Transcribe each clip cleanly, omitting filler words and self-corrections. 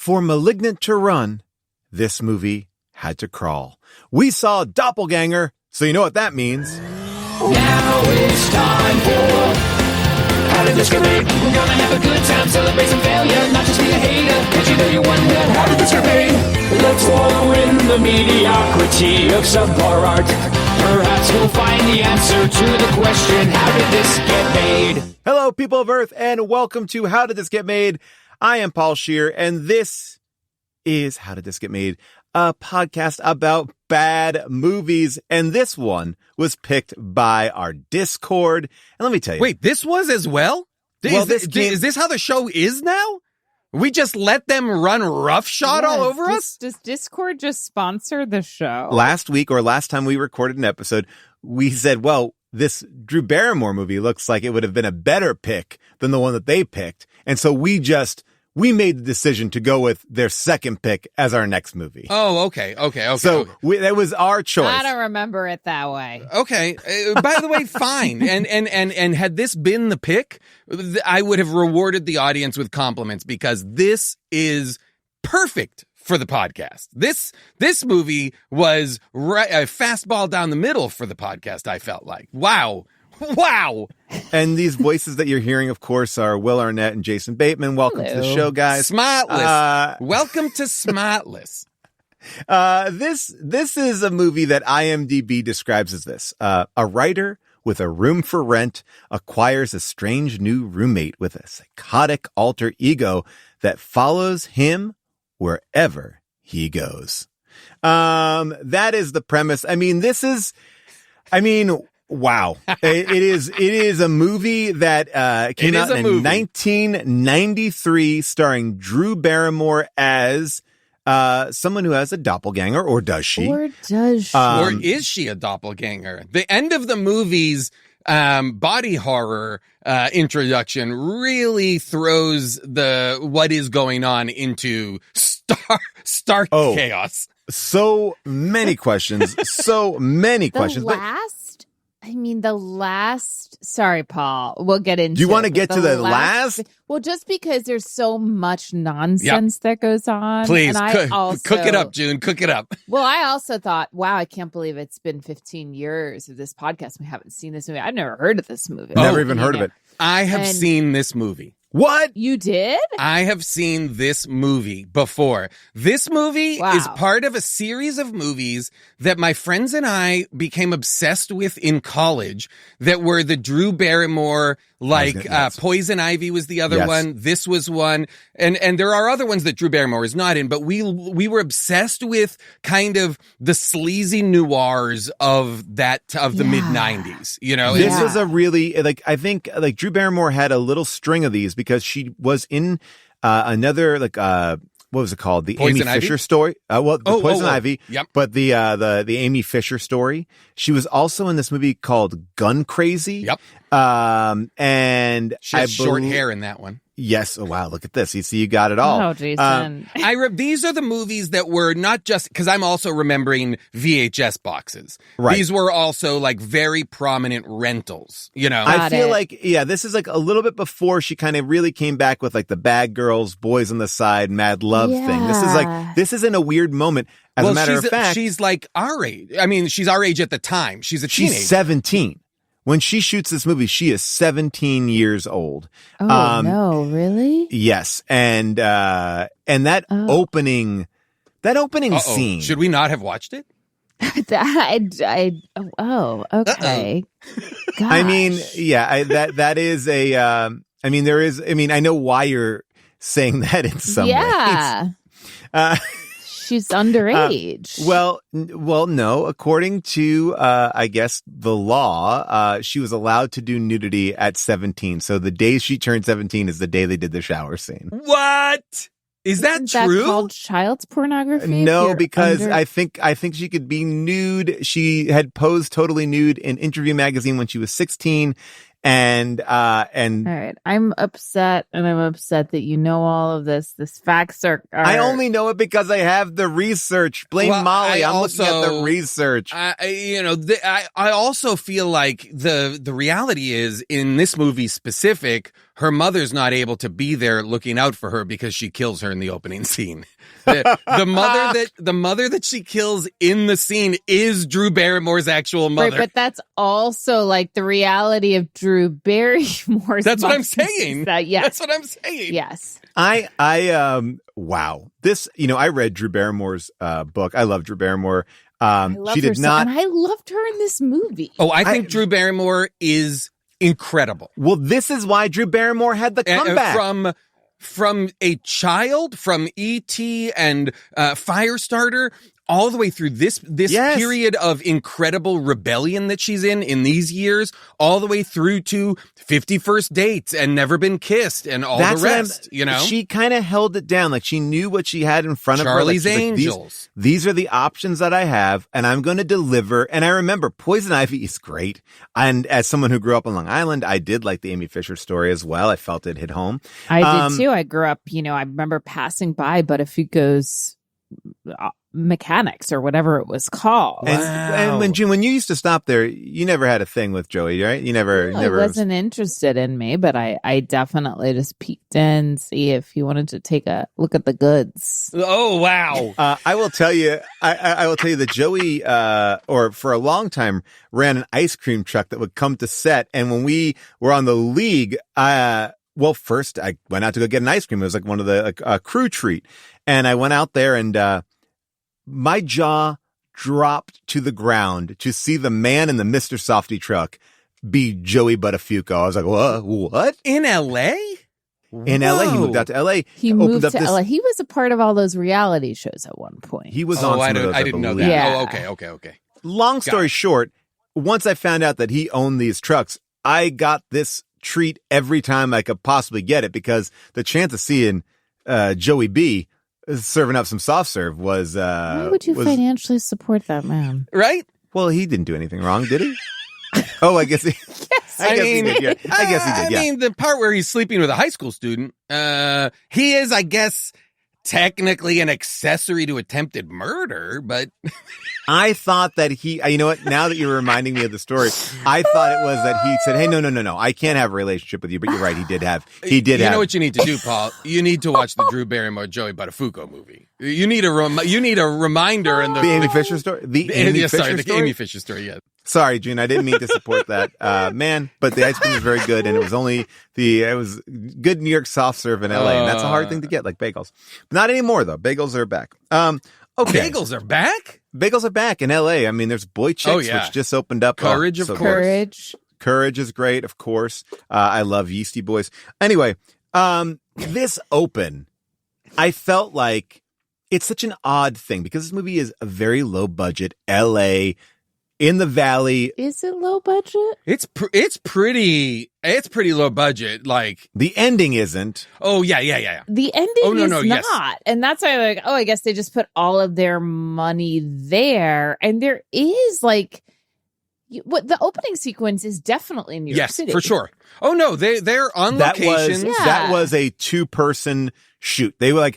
For Malignant to run, this movie had to crawl. We saw Doppelganger, so you know what that means. Now it's time for How Did This Get Made? We're gonna have a good time, celebrate some failure, not just be a hater, cause you know you wonder, how did this get made? Let's wallow in the mediocrity of subpar art. Perhaps we'll find the answer to the question, how did this get made? Hello, people of Earth, and welcome to How Did This Get Made? I am Paul Scheer, and this is How Did This Get Made? A podcast about bad movies, and this one was picked by our Discord. And let me tell you. Wait, this was as well? Is this how the show is now? We just let them run roughshod all over us? Does Discord just sponsor the show? Last week, or last time we recorded an episode, we said, well, this Drew Barrymore movie looks like it would have been a better pick than the one that they picked. And so we made the decision to go with their second pick as our next movie. Oh, okay. So that was our choice. I don't remember it that way. Okay. By the way, fine. And had this been the pick, I would have rewarded the audience with compliments because this is perfect for the podcast. This movie was a fastball down the middle for the podcast, I felt like. Wow. And these voices that you're hearing, of course, are Will Arnett and Jason Bateman. Welcome to the show, guys. Smartless. Welcome to Smartless. This is a movie that IMDb describes as this. A writer with a room for rent acquires a strange new roommate with a psychotic alter ego that follows him wherever he goes. That is the premise. Wow. It is a movie that came out in 1993 starring Drew Barrymore as someone who has a doppelganger, or does she? Or does she? Or is she a doppelganger? The end of the movie's body horror introduction really throws what is going on into stark chaos. So many questions. Sorry, Paul. We'll get into it. Do you want to get to the last? Well, just because there's so much nonsense that goes on. Please, and cook it up, June. Cook it up. Well, I also thought, wow, I can't believe it's been 15 years of this podcast. We haven't seen this movie. I've never heard of this movie. Never even heard of it. I have seen this movie. What? You did? I have seen this movie before. This movie is part of a series of movies that my friends and I became obsessed with in college that were the Drew Barrymore, Poison Ivy was the other one. This was one. And there are other ones that Drew Barrymore is not in, but we were obsessed with kind of the sleazy noirs of the mid-90s, you know? This was a really, I think Drew Barrymore had a little string of these because she was in another, what was it called? The Poison Amy Ivy? Fisher story. Poison Ivy. Yep. But the Amy Fisher story. She was also in this movie called Gun Crazy. Yep. And she has short hair in that one. Yes. Oh, wow. Look at this. You see, you got it all. Oh, Jason. These are the movies that were not just because I'm also remembering VHS boxes. Right. These were also very prominent rentals, you know? I feel this is a little bit before she kind of really came back with the Bad Girls, Boys on the Side, Mad Love thing. This is in a weird moment. As a matter of fact, she's our age. I mean, she's our age at the time. She's a teenager. She's 17. When she shoots this movie, she is 17 years old. Oh, no, really? Yes. And that opening scene. Should we not have watched it? Okay. I mean, that is I know why you're saying that in some ways. She's underage. Well, no. According to, I guess, the law, she was allowed to do nudity at 17. So the day she turned 17 is the day they did the shower scene. What? Is that true? That called child pornography? No, because I think she could be nude. She had posed totally nude in Interview magazine when she was 16. And all right, I'm upset that you know all of this. This facts are I only know it because I have the research. Blame Molly. I'm looking at the research. I also feel like the reality is in this movie specific, her mother's not able to be there looking out for her because she kills her in the opening scene. The mother that she kills in the scene is Drew Barrymore's actual mother. Right, but that's also like the reality of Drew Barrymore's. That's what I'm saying. Yes. That's what I'm saying. Yes. Wow. This, I read Drew Barrymore's book. I love Drew Barrymore. She did not. And I loved her in this movie. Oh, I think Drew Barrymore is incredible. Well, this is why Drew Barrymore had the comeback. From a child, from E.T. and Firestarter, all the way through this Yes. period of incredible rebellion that she's in these years, all the way through to 50 First Dates and Never Been Kissed and all the rest, She kind of held it down. Like, she knew what she had in front of her. Charlie's like, Angels. These are the options that I have, and I'm going to deliver. And I remember Poison Ivy is great. And as someone who grew up on Long Island, I did like the Amy Fisher story as well. I felt it hit home. I did too. I grew up, I remember passing by Buttafuoco's Mechanics or whatever it was called. And when June, when you used to stop there, you never had a thing with Joey, right? You never. He wasn't interested in me, but I definitely just peeked in, see if he wanted to take a look at the goods. Oh wow! I will tell you, I will tell you that Joey, or for a long time, ran an ice cream truck that would come to set, and when we were on the League, well, first I went out to go get an ice cream. It was like one of the crew treat, and I went out there and. My jaw dropped to the ground to see the man in the Mr. Softy truck be Joey Buttafuoco. I was like, what? In L.A.? In L.A. He moved out to L.A. He moved to L.A. He was a part of all those reality shows at one point. He was on some of those, I didn't know that. Yeah. Oh, okay. Long story short, once I found out that he owned these trucks, I got this treat every time I could possibly get it, because the chance of seeing Joey B serving up some soft serve was why would you financially support that man? Right? Well, he didn't do anything wrong, did he? Oh, I guess he. Yes, I guess he did. Yeah. I guess he did. Yeah. I mean, the part where he's sleeping with a high school student, he is, I guess, technically an accessory to attempted murder, but I thought that he, you know what, now that you're reminding me of the story, I thought it was that he said, hey, no, I can't have a relationship with you, but you're right, he did have. You know what you need to do, Paul? You need to watch the Drew Barrymore, Joey Buttafuoco movie. You need a reminder in the Amy Fisher story? The Amy Fisher story, yeah. Sorry, June, I didn't mean to support that, man, but the ice cream was very good, and it was good New York soft serve in LA, and that's a hard thing to get, like bagels. Not anymore, though. Bagels are back. Okay. Bagels are back? Bagels are back in LA. I mean, there's Boy Chicks, which just opened up. Courage, of course. Courage is great, of course. I love Yeasty Boys. Anyway, this open, I felt like it's such an odd thing, because this movie is a very low budget LA in the Valley. Is it low budget? It's pretty low budget. Like, the ending isn't. Oh yeah. The ending is not. Yes. And that's why I guess they just put all of their money there. And there is what the opening sequence is definitely New York City. Yes, for sure. Oh no, they're on location. That was a 2-person shoot. They were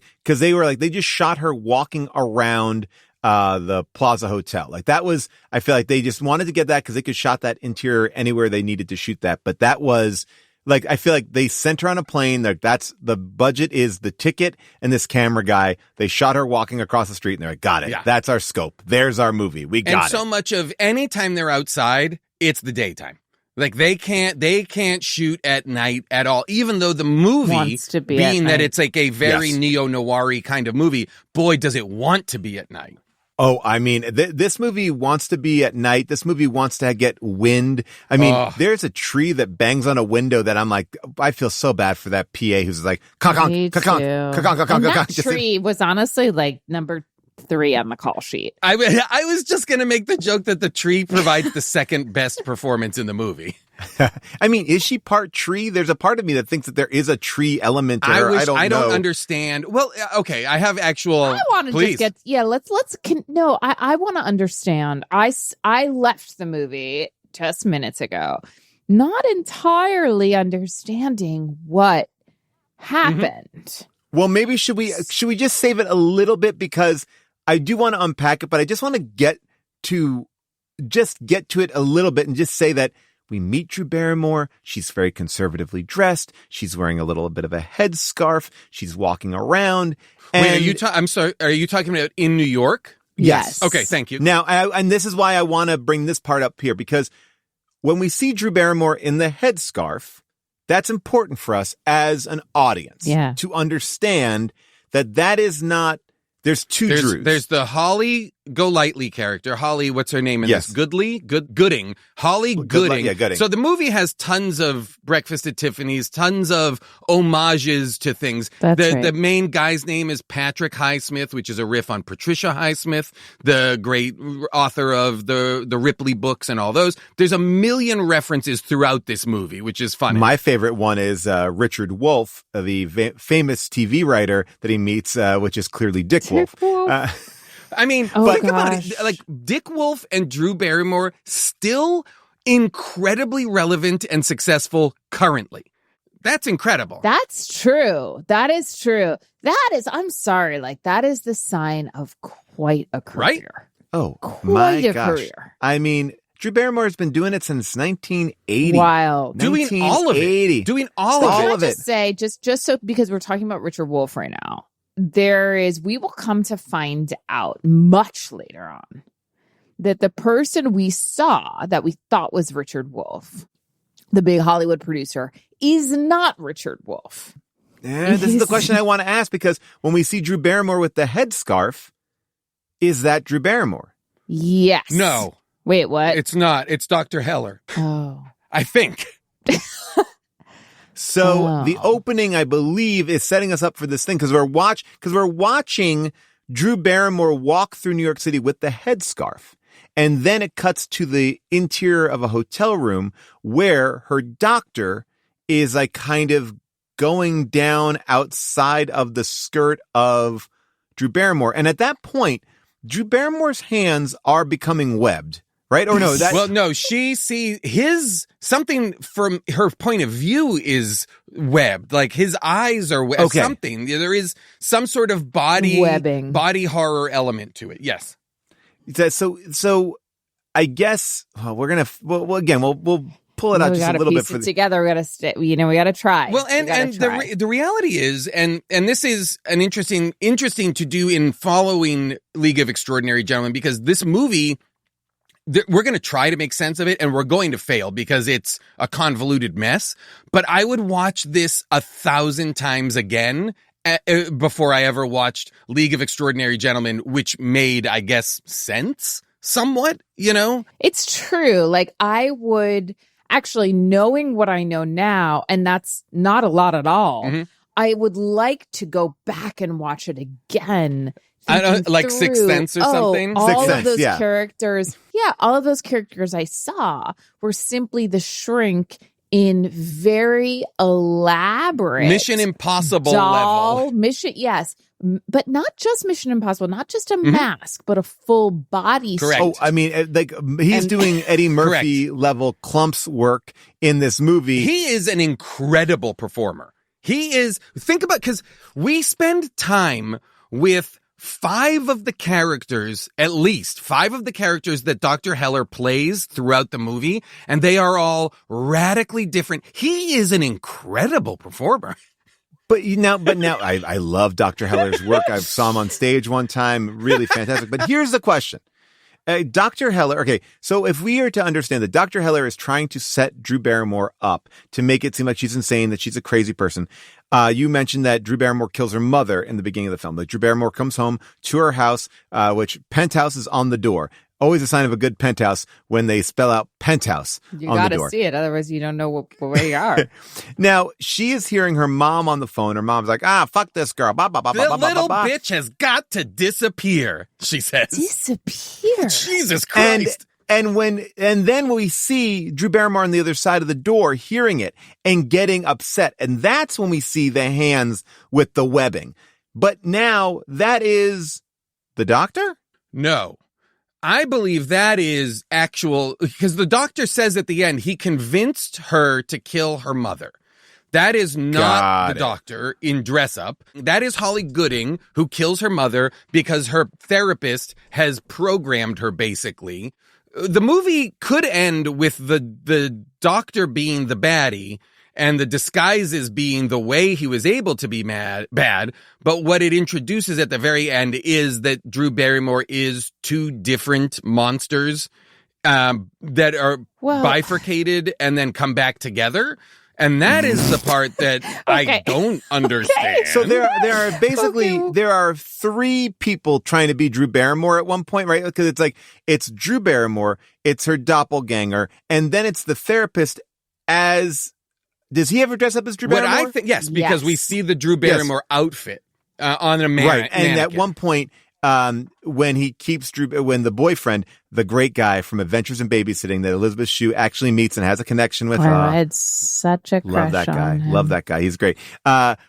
they just shot her walking around the Plaza Hotel. Like, that was, I feel like they just wanted to get that because they could shot that interior anywhere they needed to shoot that. But that was like, I feel like they sent her on a plane. That's the budget is the ticket and this camera guy. They shot her walking across the street and they're like, got it. Yeah. That's our scope. There's our movie. We got it. And so much of any time they're outside, it's the daytime. Like, they can't shoot at night at all, even though the movie, wants to be being that it's like a very neo-noir-y kind of movie, boy, does it want to be at night. Oh, I mean, this movie wants to be at night. This movie wants to get wind. I mean, there's a tree that bangs on a window that I'm like, I feel so bad for that PA who's like, and that tree was honestly like number 3 on the call sheet. I was just going to make the joke that the tree provides the second best performance in the movie. I mean, is she part tree? There's a part of me that thinks that there is a tree element to her. I don't understand. Well, okay, I have actual. I want to just get. Yeah, let's. No, I want to understand. I left the movie just minutes ago, not entirely understanding what happened. Mm-hmm. Well, maybe should we just save it a little bit, because I do want to unpack it, but I just want to get to it a little bit and just say that we meet Drew Barrymore. She's very conservatively dressed. She's wearing a little bit of a headscarf. She's walking around. Wait, I'm sorry. Are you talking about in New York? Yes. Okay, thank you. Now, and this is why I want to bring this part up here, because when we see Drew Barrymore in the headscarf, that's important for us as an audience to understand that is not, there's two Drews. There's the Holly Golightly character. Holly, what's her name in this? Gooding. Holly Gooding. Gooding. So the movie has tons of Breakfast at Tiffany's, tons of homages to things. The main guy's name is Patrick Highsmith, which is a riff on Patricia Highsmith, the great author of the Ripley books and all those. There's a million references throughout this movie, which is funny. My favorite one is Richard Wolff, the famous TV writer that he meets, which is clearly Dick Wolf. I mean, think about it. Like, Dick Wolf and Drew Barrymore still incredibly relevant and successful currently. That's incredible. That's true. That is true. I'm sorry, like, that is the sign of quite a career. Right? Oh, quite my a gosh. career. I mean, Drew Barrymore has been doing it since 1980. Wow. Doing all of it. Can I just say, just so, because we're talking about Richard Wolff right now, we will come to find out much later on that the person we saw that we thought was Richard Wolff, the big Hollywood producer, is not Richard Wolff. This is the question I want to ask, because when we see Drew Barrymore with the headscarf, is that Drew Barrymore? Yes. No. Wait, what? It's not. It's Dr. Heller. Oh. I think. So the opening, I believe, is setting us up for this thing, because we're watching Drew Barrymore walk through New York City with the headscarf. And then it cuts to the interior of a hotel room where her doctor is like kind of going down outside of the skirt of Drew Barrymore. And at that point, Drew Barrymore's hands are becoming webbed. Right? Or no, well, no, she sees something from her point of view is webbed. Like, his eyes are webbed. Okay. Something. There is some sort of webbing, body horror element to it. Yes. So I guess we're going to, we'll pull it out just a little bit for together. We got to stay, we got to try. Well, and the reality is, and this is an interesting to do in following League of Extraordinary Gentlemen, because this movie, we're going to try to make sense of it, and we're going to fail because it's a convoluted mess. But I would watch this 1,000 times again before I ever watched League of Extraordinary Gentlemen, which made, I guess, sense somewhat, you know? It's true. Like, I would actually, knowing what I know now, and that's not a lot at all, I would like to go back and watch it again. I don't like Sixth Sense or something. All of those characters. Yeah, all of those characters I saw were simply the shrink in very elaborate Mission Impossible level. Yes. But not just Mission Impossible, not just a mask, but a full body. Correct. Oh, I mean, like, he's doing Eddie Murphy level clumps work in this movie. He is an incredible performer. Think about, because we spend time with at least five of the characters that Dr. Heller plays throughout the movie, and they are all radically different. He is an incredible performer. But now I love Dr. Heller's work. I saw him on stage one time, really fantastic. But here's the question. Dr. Heller, okay, so if we are to understand that Dr. Heller is trying to set Drew Barrymore up to make it seem like she's insane, that she's a crazy person. You mentioned that Drew Barrymore kills her mother in the beginning of the film. Like, Drew Barrymore comes home to her house, which penthouse is on the door. Always a sign of a good penthouse when they spell out penthouse on the door. You got to see it. Otherwise, you don't know where you are. Now, she is hearing her mom on the phone. Her mom's like, fuck this girl. The little bitch has got to disappear, she says. Disappear? Jesus Christ. And then we see Drew Barrymore on the other side of the door hearing it and getting upset. And that's when we see the hands with the webbing. But now that is the doctor? No. I believe that is actual, because the doctor says at the end, he convinced her to kill her mother. That is not the doctor in dress up. That is Holly Gooding, who kills her mother because her therapist has programmed her, basically. the movie could end with the doctor being the baddie and the disguises being the way he was able to be bad. But what it introduces at the very end is that Drew Barrymore is two different monsters that are bifurcated and then come back together. And that is the part that I don't understand. Okay. So there are basically there are three people trying to be Drew Barrymore at one point, right? Because it's Drew Barrymore, it's her doppelganger, and then it's the therapist as. Does he ever dress up as Drew Barrymore? What I think, yes, because we see the Drew Barrymore outfit on a man. Right, and at one point, when the boyfriend, the great guy from Adventures in Babysitting that Elizabeth Shue actually meets and has a connection with. I had such a crush love that guy. on him. Love that guy. He's great.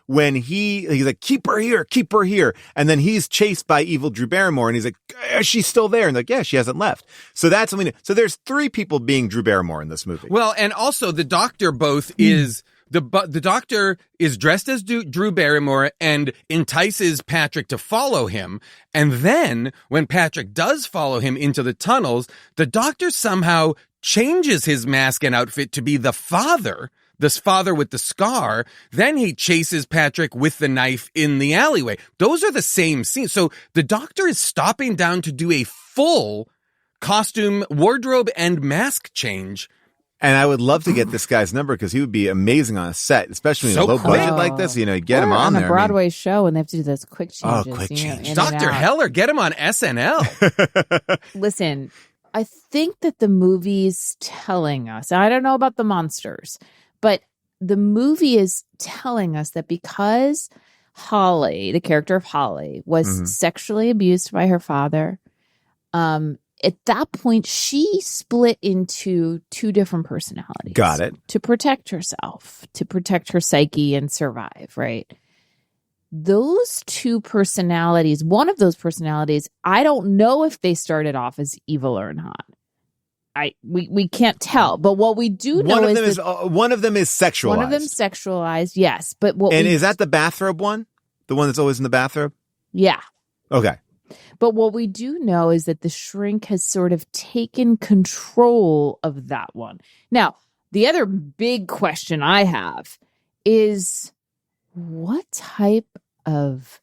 When he's like, keep her here. And then he's chased by evil Drew Barrymore and he's like, she's still there. And like, yeah, she hasn't left. So that's what we know. So there's three people being Drew Barrymore in this movie. Well, and also the doctor is the doctor is dressed as Drew Barrymore and entices Patrick to follow him. And then when Patrick does follow him into the tunnels, the doctor somehow changes his mask and outfit to be this father with the scar. Then he chases Patrick with the knife in the alleyway. Those are the same scenes. So the doctor is stopping down to do a full costume, wardrobe, and mask change. And I would love to get this guy's number because he would be amazing on a set, especially in a low budget like this. You know, get him on there. A Broadway show, and they have to do those quick changes. Quick change. Dr. Heller, get him on SNL. Listen, I think that the movie's telling us, I don't know about the monsters, but the movie is telling us that because Holly, the character of Holly, was sexually abused by her father, at that point, she split into two different personalities. Got it. To protect herself, to protect her psyche and survive, right? Those two personalities, one of those personalities, I don't know if they started off as evil or not. We can't tell, but what we do know is one of them is sexualized. One of them sexualized, yes. But is that the bathrobe one? The one that's always in the bathrobe? Yeah. Okay. But what we do know is that the shrink has sort of taken control of that one. Now, the other big question I have is what type of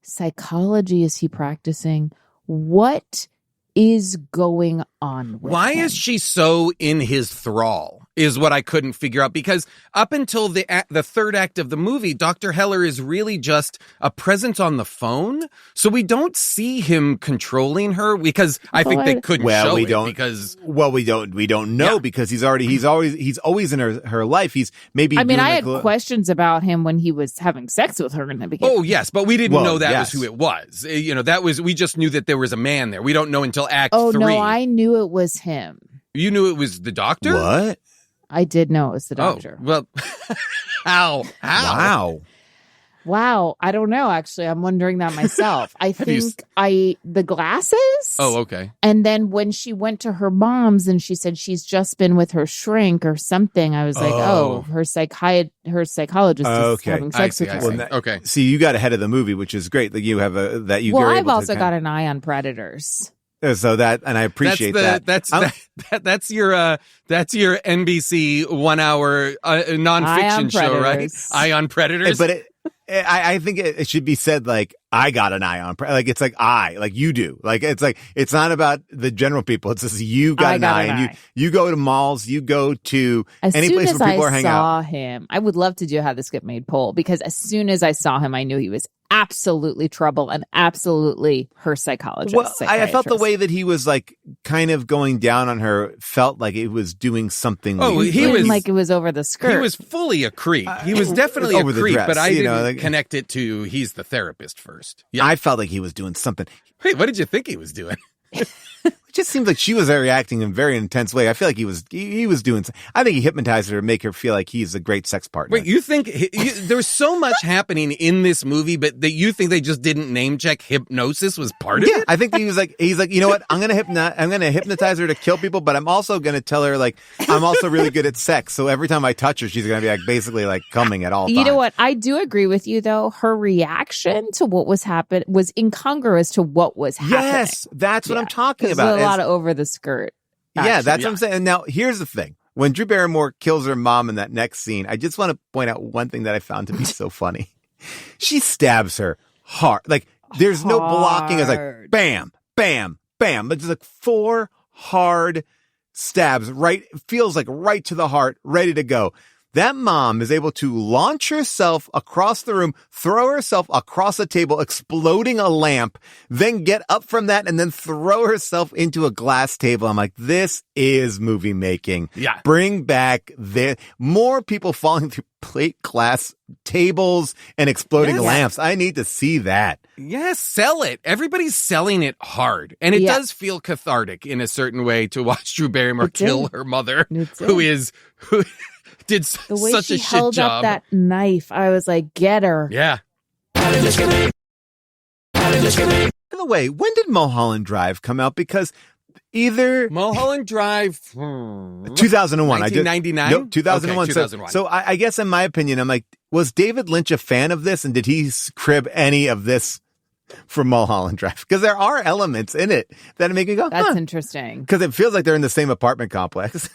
psychology is he practicing? What is going on with Why him? is she so in his thrall is what I couldn't figure out, because up until the third act of the movie, Dr. Heller is really just a presence on the phone. So we don't see him controlling her because I think they couldn't show it because we don't know because he's always in her life. He's maybe. I mean, I had questions about him when he was having sex with her in the beginning. Oh yes, but we didn't know that was who it was. You know, we just knew that there was a man there. We don't know until Act 3. Oh no, I knew it was him. You knew it was the doctor? What? I did know it was the doctor. Oh, well, how? Wow. I don't know, actually. I'm wondering that myself. I think the glasses. Oh, okay. And then when she went to her mom's and she said she's just been with her shrink or something, I was like, her psychologist is having sex with her. Okay. See, you got ahead of the movie, which is great that you have I've also got an eye on predators. So and I appreciate that. That's your NBC 1 hour nonfiction show, right? Eye on Predators. But I think it should be said like I got an eye on, like it's like you do, like it's not about the general people. It's just you got an eye, and you go to malls, you go to any place where people are hanging out. As soon as I saw him, I would love to do How This Get Made poll, because as soon as I saw him, I knew he was absolutely trouble and absolutely her psychologist. Well, I felt the way that he was like kind of going down on her felt like it was doing something. Oh, he was like it was over the skirt. He was fully a creep. He was definitely a creep, dress, but I didn't connect it to he's the therapist first. Yeah. I felt like he was doing something. Wait, what did you think he was doing? It just seems like she was reacting in a very intense way. I feel like he was doing. I think he hypnotized her to make her feel like he's a great sex partner. Wait, you think there was so much happening in this movie, but that you think they just didn't name check hypnosis was part of it? I think he's like, you know what? I'm gonna hypnotize her to kill people, but I'm also gonna tell her like I'm also really good at sex. So every time I touch her, she's gonna be like basically like coming at all times. You know what? I do agree with you though. Her reaction to what was happening was incongruous to what was happening. Yes, that's what I'm talking about. A lot of over the skirt. Yeah, that's what I'm saying. And now here's the thing. When Drew Barrymore kills her mom in that next scene, I just want to point out one thing that I found to be so funny. She stabs her hard. Like, there's no blocking. It's like, bam, bam, bam. It's like 4 hard stabs, right? It feels like right to the heart, ready to go. That mom is able to launch herself across the room, throw herself across the table, exploding a lamp, then get up from that and then throw herself into a glass table. I'm like, this is movie making. Yeah. Bring back more people falling through plate glass tables and exploding lamps. I need to see that. Yes, sell it. Everybody's selling it hard. And it does feel cathartic in a certain way to watch Drew Barrymore kill her mother, who did the way such she a shit held job. Up that knife, I was like, get her. Yeah. By the way, when did Mulholland Drive come out? Because either Mulholland Drive 2001. 1999? Nope, 2001. Okay, 2001. So I guess in my opinion, I'm like, was David Lynch a fan of this? And did he crib any of this from Mulholland Drive? Because there are elements in it that make me go, that's interesting. Because it feels like they're in the same apartment complex.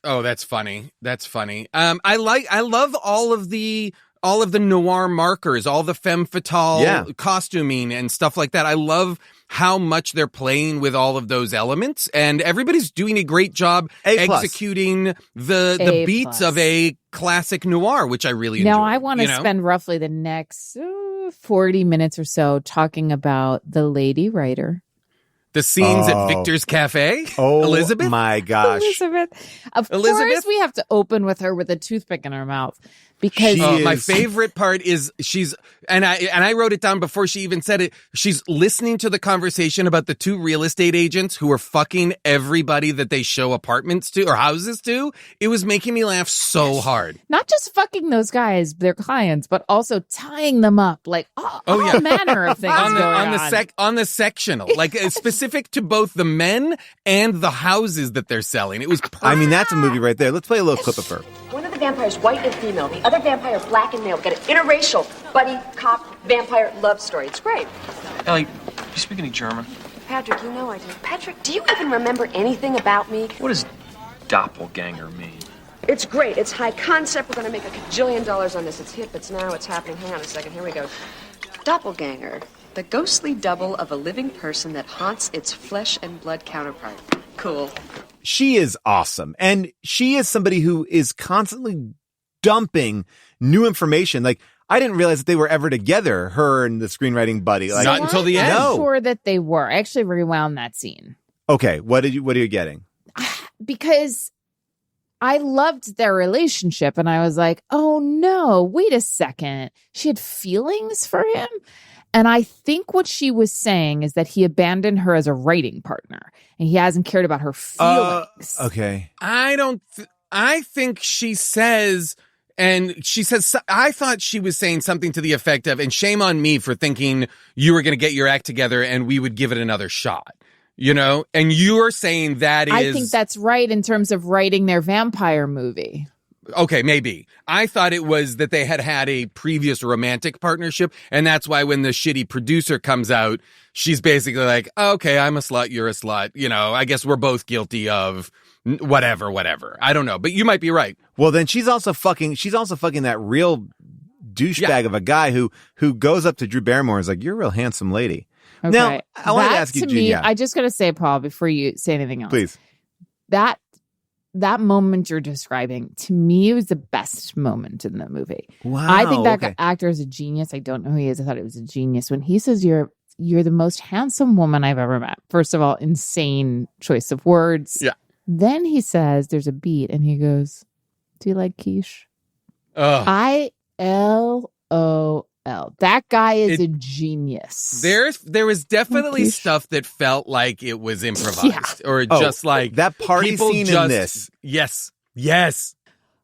Oh, that's funny. That's funny. I love all of the noir markers, all the femme fatale costuming and stuff like that. I love how much they're playing with all of those elements, and everybody's doing a great job executing the beats of a classic noir, which I really enjoy. Now, I want to spend roughly the next 40 minutes or so talking about the lady writer. The scenes at Victor's Cafe? Oh, Elizabeth? My gosh. Of course, we have to open with her with a toothpick in her mouth. Because my favorite part is and I wrote it down before she even said it. She's listening to the conversation about the 2 real estate agents who are fucking everybody that they show apartments to or houses to. It was making me laugh so hard. Not just fucking those guys, their clients, but also tying them up, like all manner of things on the sectional, like specific to both the men and the houses that they're selling. It was perfect. I mean, that's a movie right there. Let's play a little clip of her. One of the vampires white and female, the other vampire black and male. Got an interracial buddy cop vampire love story. It's great. Ellie, you speak any German? Patrick, you know I do. Patrick, do you even remember anything about me? What does doppelganger mean? It's great. It's high concept. We're going to make $1 gajillion on this. It's hip. It's now. It's happening. Hang on a second. Here we go. Doppelganger, the ghostly double of a living person that haunts its flesh and blood counterpart. Cool. She is awesome. And she is somebody who is constantly dumping new information. Like, I didn't realize that they were ever together, her and the screenwriting buddy. Like, not until the end. I'm sure that they were. I actually rewound that scene. Okay, what are you getting? Because I loved their relationship, and I was like, oh no, wait a second. She had feelings for him? And I think what she was saying is that he abandoned her as a writing partner, and he hasn't cared about her feelings. Okay. I think she says, I thought she was saying something to the effect of, and shame on me for thinking you were going to get your act together and we would give it another shot, and you're saying that is. I think that's right in terms of writing their vampire movie. Okay, maybe. I thought it was that they had a previous romantic partnership, and that's why when the shitty producer comes out, she's basically like, okay, I'm a slut, you're a slut. I guess we're both guilty of whatever. I don't know, but you might be right. Well, then she's also fucking that real douchebag of a guy who goes up to Drew Barrymore and is like, you're a real handsome lady. Okay. Now, I want to ask you, Gene. I just got to say, Paul, before you say anything else. Please. That moment you're describing, to me, was the best moment in the movie. Wow. I think that actor is a genius. I don't know who he is. I thought it was a genius. When he says you're the most handsome woman I've ever met. First of all, insane choice of words. Yeah. Then he says there's a beat and he goes, do you like quiche? ILOL. That guy is a genius. There was definitely stuff that felt like it was improvised or just like that party scene in this. Yes.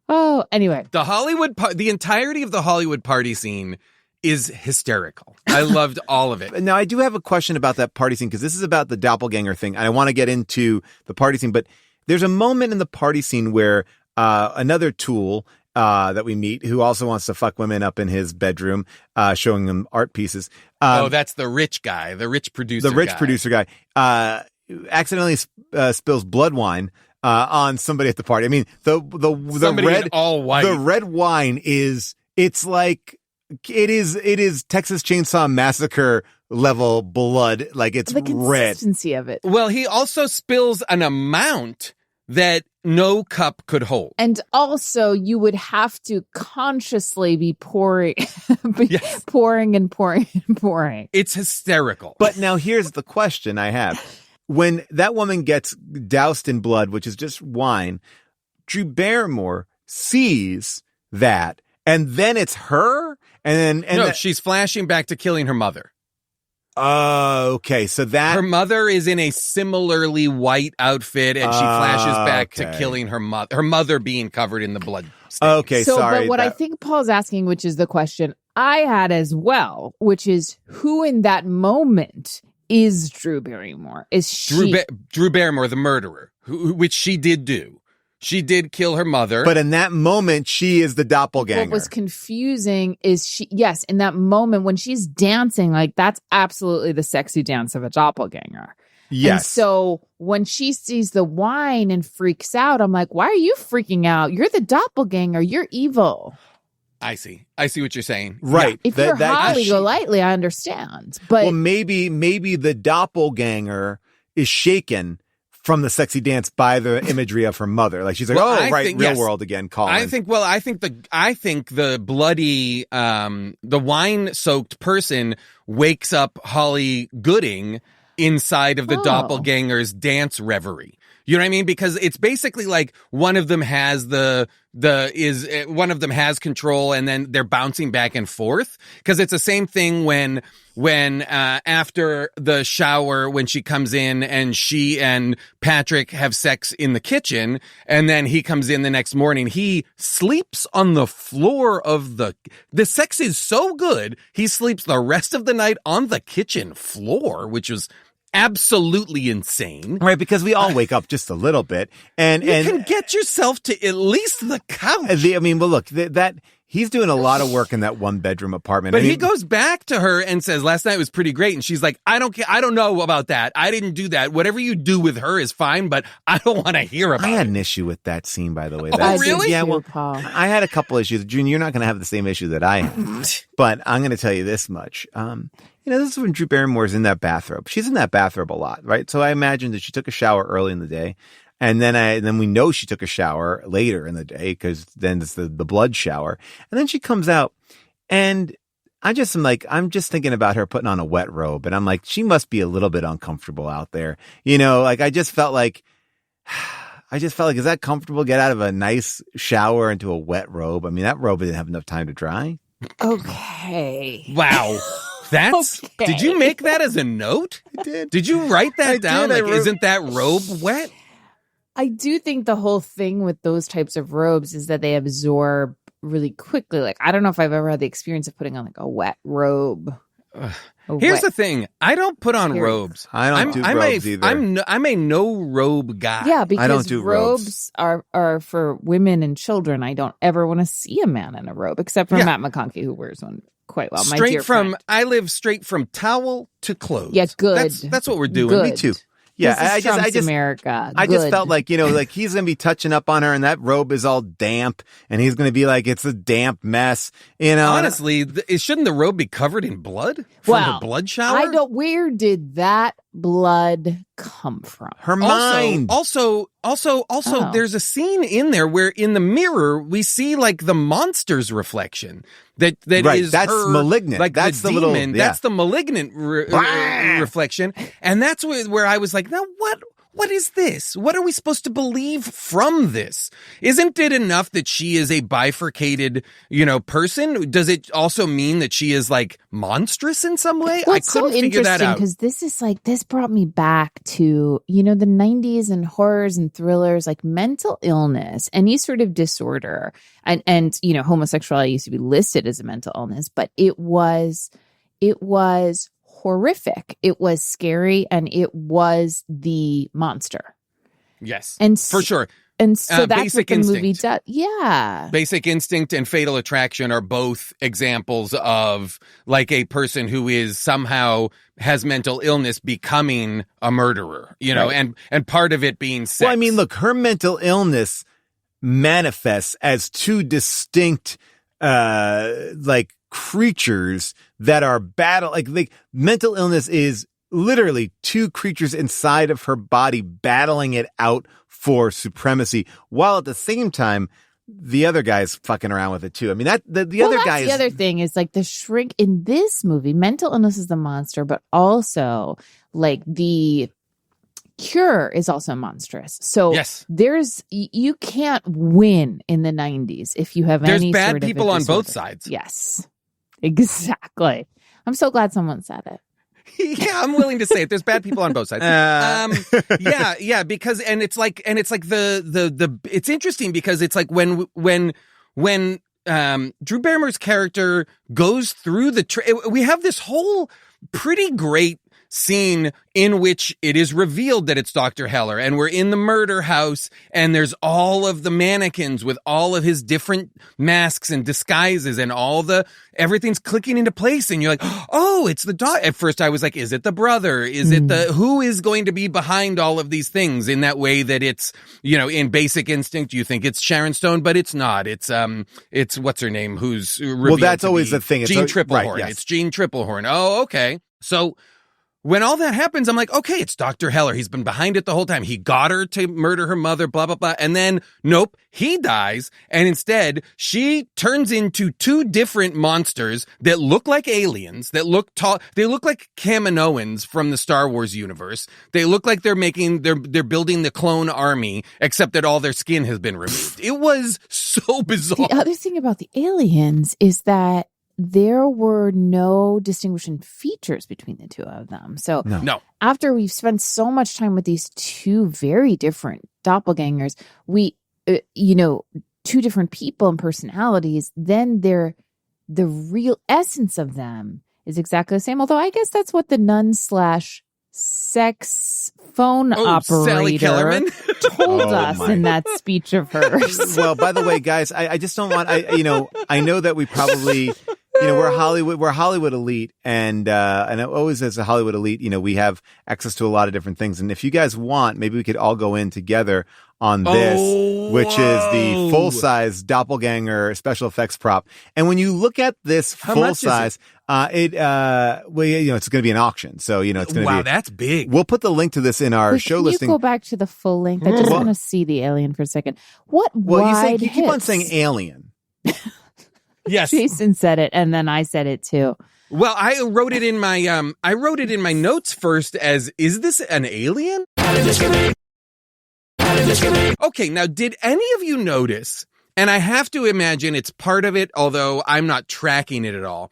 Oh, anyway. The entirety of the Hollywood party scene is hysterical. I loved all of it. Now, I do have a question about that party scene because this is about the doppelganger thing. And I want to get into the party scene, but there's a moment in the party scene where another tool that we meet who also wants to fuck women up in his bedroom, showing them art pieces. That's the rich guy, the rich producer guy. accidentally spills blood wine on somebody at the party. I mean, the red all white. The red wine is like it is Texas Chainsaw Massacre level blood. Like it's the red. Consistency of it. Well, he also spills an amount that no cup could hold. And also, you would have to consciously be pouring, pouring and pouring and pouring. It's hysterical. But now here's the question I have. When that woman gets doused in blood, which is just wine, Drew Barrymore sees that, and then it's her? She's flashing back to killing her mother. Okay, so that her mother is in a similarly white outfit, and she flashes back to killing her mother. Her mother being covered in the blood stains. Okay, sorry. But what I think Paul's asking, which is the question I had as well, which is who in that moment is Drew Barrymore? Is she Drew Barrymore, the murderer, which she did do? She did kill her mother. But in that moment, she is the doppelganger. What was confusing is in that moment when she's dancing, like that's absolutely the sexy dance of a doppelganger. Yes. And so when she sees the wine and freaks out, I'm like, why are you freaking out? You're the doppelganger. You're evil. I see what you're saying. Right. Yeah. If you're Holly Golightly, I understand. But maybe the doppelganger is shaken from the sexy dance by the imagery of her mother. Like she's like, real world again, Colin. I think the bloody, the wine-soaked person wakes up Holly Gooding inside of the doppelganger's dance reverie. You know what I mean? Because it's basically like one of them has one of them has control, and then they're bouncing back and forth. Because it's the same thing when after the shower, when she comes in and she and Patrick have sex in the kitchen, and then he comes in the next morning, he sleeps on the floor of the sex is so good, he sleeps the rest of the night on the kitchen floor, which was absolutely insane. Right, because we all wake up just a little bit. And you can get yourself to at least the couch. Look, that he's doing a lot of work in that one bedroom apartment. But he goes back to her and says, last night was pretty great. And she's like, I don't care. I don't know about that. I didn't do that. Whatever you do with her is fine, but I don't want to hear about it. I had an issue with that scene, by the way. Really? Yeah, well, Paul. I had a couple issues. June, you're not going to have the same issue that I had. But I'm going to tell you this much. This is when Drew Barrymore's in that bathrobe. She's in that bathrobe a lot, right? So I imagine that she took a shower early in the day. And then we know she took a shower later in the day because then it's the blood shower. And then she comes out and I'm just thinking about her putting on a wet robe. And I'm like, she must be a little bit uncomfortable out there. I just felt like, is that comfortable? Get out of a nice shower into a wet robe. I mean, that robe didn't have enough time to dry. Okay. Wow. Did you make that as a note? I did. Did you write that down? Isn't that robe wet? I do think the whole thing with those types of robes is that they absorb really quickly. Like, I don't know if I've ever had the experience of putting on like a wet robe. Here's the thing. I don't put on robes. I don't do robes either. I'm a no robe guy. Yeah, because I don't do robes are for women and children. I don't ever want to see a man in a robe, except for Matt McConkey, who wears one quite well. My dear friend. I live straight from towel to clothes. Yeah, good. That's what we're doing. Good. Me too. Yeah, I just America. I just felt like, like he's going to be touching up on her and that robe is all damp and he's going to be like, it's a damp mess, Honestly, shouldn't the robe be covered in blood from the blood shower? Where did that blood come from? Her mind. Also, there's a scene in there where in the mirror we see like the monster's reflection. That's her, malignant. Like that's the demon. Little, yeah. That's the malignant reflection. And that's where I was like, now what is this? What are we supposed to believe from this? Isn't it enough that she is a bifurcated, person? Does it also mean that she is like monstrous in some way? Well, I couldn't figure that out. Because this brought me back to, the 90s and horrors and thrillers, like mental illness, any sort of disorder. And homosexuality used to be listed as a mental illness, but it was horrific. It was scary, and it was the monster. Yes, and for sure. And so that's Basic what the Instinct. movie does. Yeah. Basic Instinct and Fatal Attraction are both examples of like a person who is somehow has mental illness becoming a murderer, you know, Right. and part of it being sex. Well, I mean, look, her mental illness manifests as two distinct, like creatures that are like mental illness is literally two creatures inside of her body battling it out for supremacy, while at the same time, the other guy's fucking around with it too. I mean, the other guy is... The other thing is like the shrink in this movie, mental illness is the monster, but also like the cure is also monstrous. So yes, you can't win in the 90s if you have any bad sort of people a on both disorder. sides. Yes, exactly. I'm so glad someone said it. Yeah, I'm willing to say it. There's bad people on both sides. Yeah, because it's it's interesting because it's like when Drew Barrymore's character goes through we have this whole pretty great scene in which it is revealed that it's Dr. Heller, and we're in the murder house, and there's all of the mannequins with all of his different masks and disguises, and everything's clicking into place, and you're like, oh, it's the dog. At first I was like, is it the brother? Is it who is going to be behind all of these things in that way that it's, you know, in Basic Instinct, you think it's Sharon Stone, but it's not. It's what's her name? Who's revealed well, that's always the thing. Jean Triplehorn. Right, yes. It's Jean Triplehorn. Oh, okay. So when all that happens, I'm like, okay, it's Dr. Heller. He's been behind it the whole time. He got her to murder her mother, blah, blah, blah. And then, nope, he dies. And instead, she turns into two different monsters that look like aliens, that look tall. They look like Kaminoans from the Star Wars universe. They look like they're building the clone army, except that all their skin has been removed. It was so bizarre. The other thing about the aliens is that there were no distinguishing features between the two of them. So no. After we've spent so much time with these two very different doppelgangers, two different people and personalities, then the real essence of them is exactly the same. Although I guess that's what the nun/sex phone operator Sally Kellerman told us in that speech of hers. Well, by the way, guys, I just don't want, I know that we probably, we're Hollywood elite, and always as a Hollywood elite, we have access to a lot of different things. And if you guys want, maybe we could all go in together on this, which is the full-size doppelganger special effects prop. And when you look at this full-size, it's going to be an auction. So, it's going to be... Wow, that's big. We'll put the link to this in our show listing. Can you go back to the full length? I just want to see the alien for a second. You keep on saying alien. Yes. Jason said it, and then I said it too. Well, I wrote it in my notes first as, is this an alien? Okay, now did any of you notice, and I have to imagine it's part of it, although I'm not tracking it at all.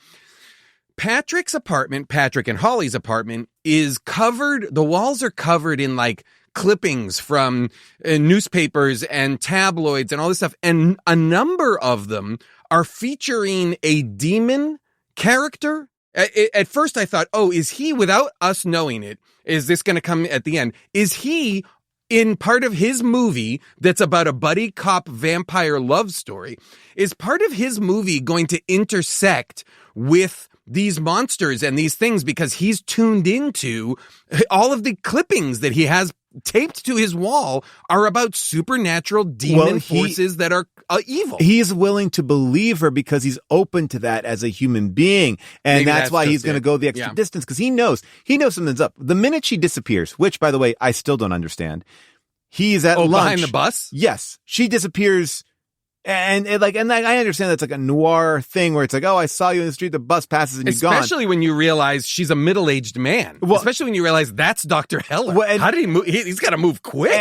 Patrick and Holly's apartment is covered, the walls are covered in like clippings from newspapers and tabloids and all this stuff. And a number of them are featuring a demon character. At first I thought, is he, without us knowing it, is this going to come at the end? Is he in part of his movie that's about a buddy cop vampire love story? Is part of his movie going to intersect with these monsters and these things because he's tuned into all of the clippings that he has taped to his wall are about supernatural demon forces that are evil. He's willing to believe her because he's open to that as a human being. And maybe that's why he's going to go the extra distance, because he knows something's up. The minute she disappears, which, by the way, I still don't understand. He's at lunch. Behind the bus? Yes. She disappears. And I understand that's like a noir thing where it's like, I saw you in the street, the bus passes and you're gone. Especially when you realize she's a middle-aged man. Well, especially when you realize that's Dr. Heller. Well, how did he move? He's got to move quick.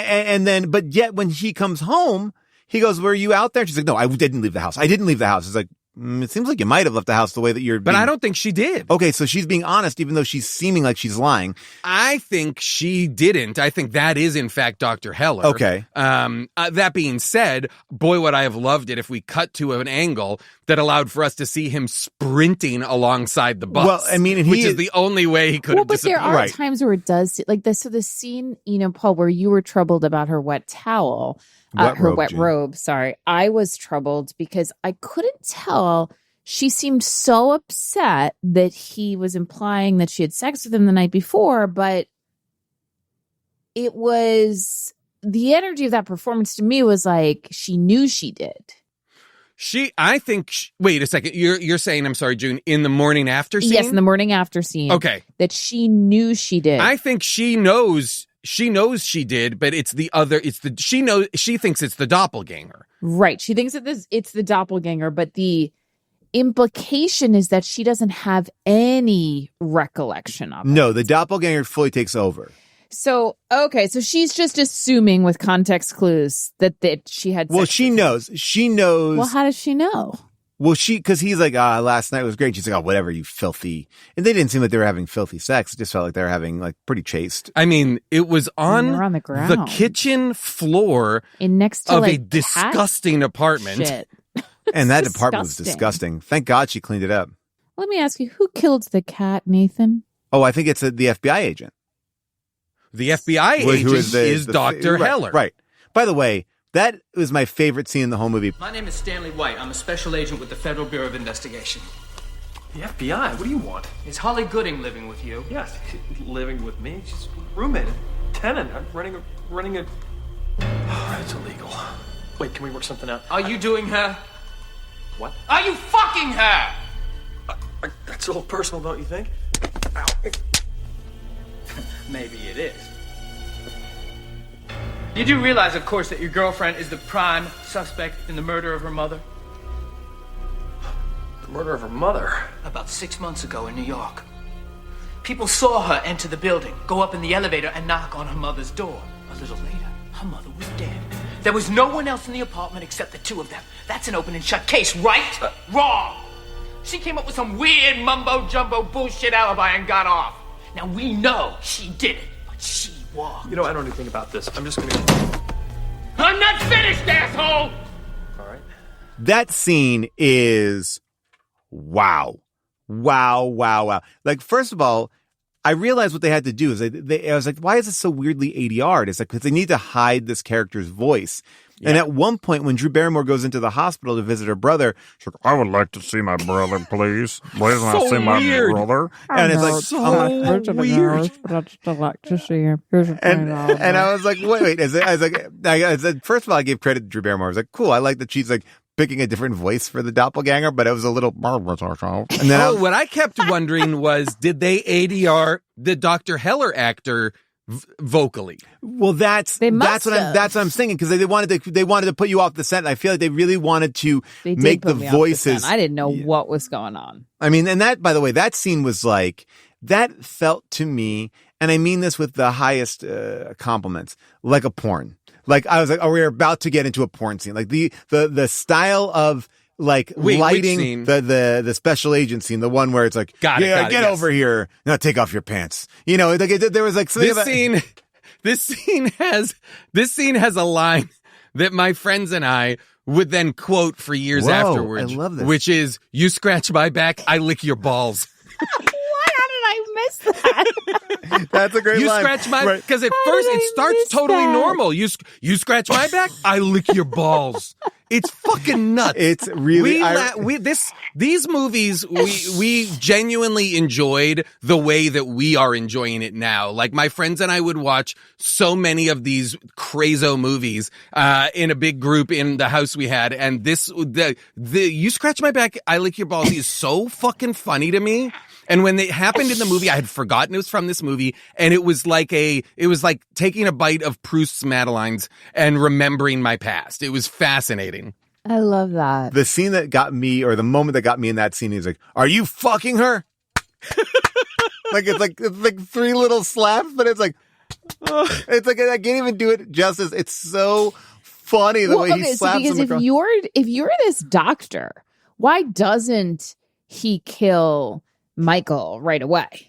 But yet when he comes home, he goes, were you out there? She's like, no, I didn't leave the house. It's like, it seems like you might have left the house the way that you're. But I don't think she did. Okay, so she's being honest, even though she's seeming like she's lying. I think she didn't. I think that is, in fact, Dr. Heller. Okay. That being said, boy, would I have loved it if we cut to an angle that allowed for us to see him sprinting alongside the bus. Well, I mean, which is the only way he could have disappeared. But there are times where it does, like this. So the scene, Paul, where you were troubled about her wet towel. her wet robe. Sorry. I was troubled because I couldn't tell. She seemed so upset that he was implying that she had sex with him the night before, but it was the energy of that performance to me was like she knew she did. Wait a second. You're saying, I'm sorry, June, in the morning after scene? Yes, in the morning after scene. Okay. That she knew she did. I think she knows she did, but she thinks it's the doppelganger. Right. She thinks it's the doppelganger, but the implication is that she doesn't have any recollection of it. No, the doppelganger fully takes over. So, okay, so she's just assuming with context clues that she had sex. Well, she knows. She knows. Well, how does she know? Well, because he's like, last night was great. She's like, oh, whatever, you filthy. And they didn't seem like they were having filthy sex. It just felt like they were having, like, pretty chaste. I mean, it was on the ground. The kitchen floor next to, of like, a disgusting apartment. Shit. And that apartment was disgusting. Thank God she cleaned it up. Let me ask you, who killed the cat, Nathan? Oh, I think it's the FBI agent. The FBI agent is Dr. Heller. Right. By the way, that was my favorite scene in the whole movie. My name is Stanley White. I'm a special agent with the Federal Bureau of Investigation. The FBI? What do you want? Is Holly Gooding living with you? Yes, living with me. She's a roommate, a tenant. I'm running a... Oh, it's illegal. Wait, can we work something out? Are you doing her? What? Are you fucking her? That's a little personal, don't you think? Ow. Maybe it is. You do realize, of course, that your girlfriend is the prime suspect in the murder of her mother? The murder of her mother? About 6 months ago in New York. People saw her enter the building, go up in the elevator, and knock on her mother's door. A little later, her mother was dead. There was no one else in the apartment except the two of them. That's an open and shut case, right? Wrong! She came up with some weird mumbo-jumbo bullshit alibi and got off. Now, we know she did it, but she walked. You know, I don't know anything about this. I'm just gonna... I'm not finished, asshole! All right. That scene is wow. Wow, wow, wow. Like, first of all, I realized what they had to do is I was like, why is this so weirdly ADR'd? It's like, because they need to hide this character's voice. Yeah. And at one point, when Drew Barrymore goes into the hospital to visit her brother, she's like, I would like to see my brother, please. Please not see my brother. And it's like, so weird. But I'd still like to see him. And I was like, wait. I said, first of all, I gave credit to Drew Barrymore. I was like, cool. I like that she's like picking a different voice for the doppelganger, but it was a little. And then what I kept wondering was, did they ADR the Dr. Heller actor vocally? Well, that's what I'm thinking, because they wanted to put you off the set. And I feel like they really wanted to make the voices. I didn't know what was going on. I mean, and that, by the way, that scene was like, that felt to me, and I mean this with the highest compliments, like a porn. Like, I was like, oh, we're about to get into a porn scene. Like the style of like lighting the special agent scene, the one where it's like, get over here, now take off your pants. You know, like there was like this scene has a line that my friends and I would then quote for years afterwards. I love this. Which is, you scratch my back, I lick your balls. That. That's a great line. You scratch my because at first it starts totally normal. You scratch my back, I lick your balls. It's fucking nuts. It's really these movies we genuinely enjoyed the way that we are enjoying it now. Like, my friends and I would watch so many of these crazo movies in a big group in the house we had, and the you scratch my back, I lick your balls is so fucking funny to me. And when it happened in the movie, I had forgotten it was from this movie, and it was like taking a bite of Proust's Madeleines and remembering my past. It was fascinating. I love that. The scene that got me, or the moment that got me in that scene, is like, "Are you fucking her?" it's like three little slaps, but it's like I can't even do it justice. It's so funny the way he slaps him across. If you're this doctor, why doesn't he kill Michael right away?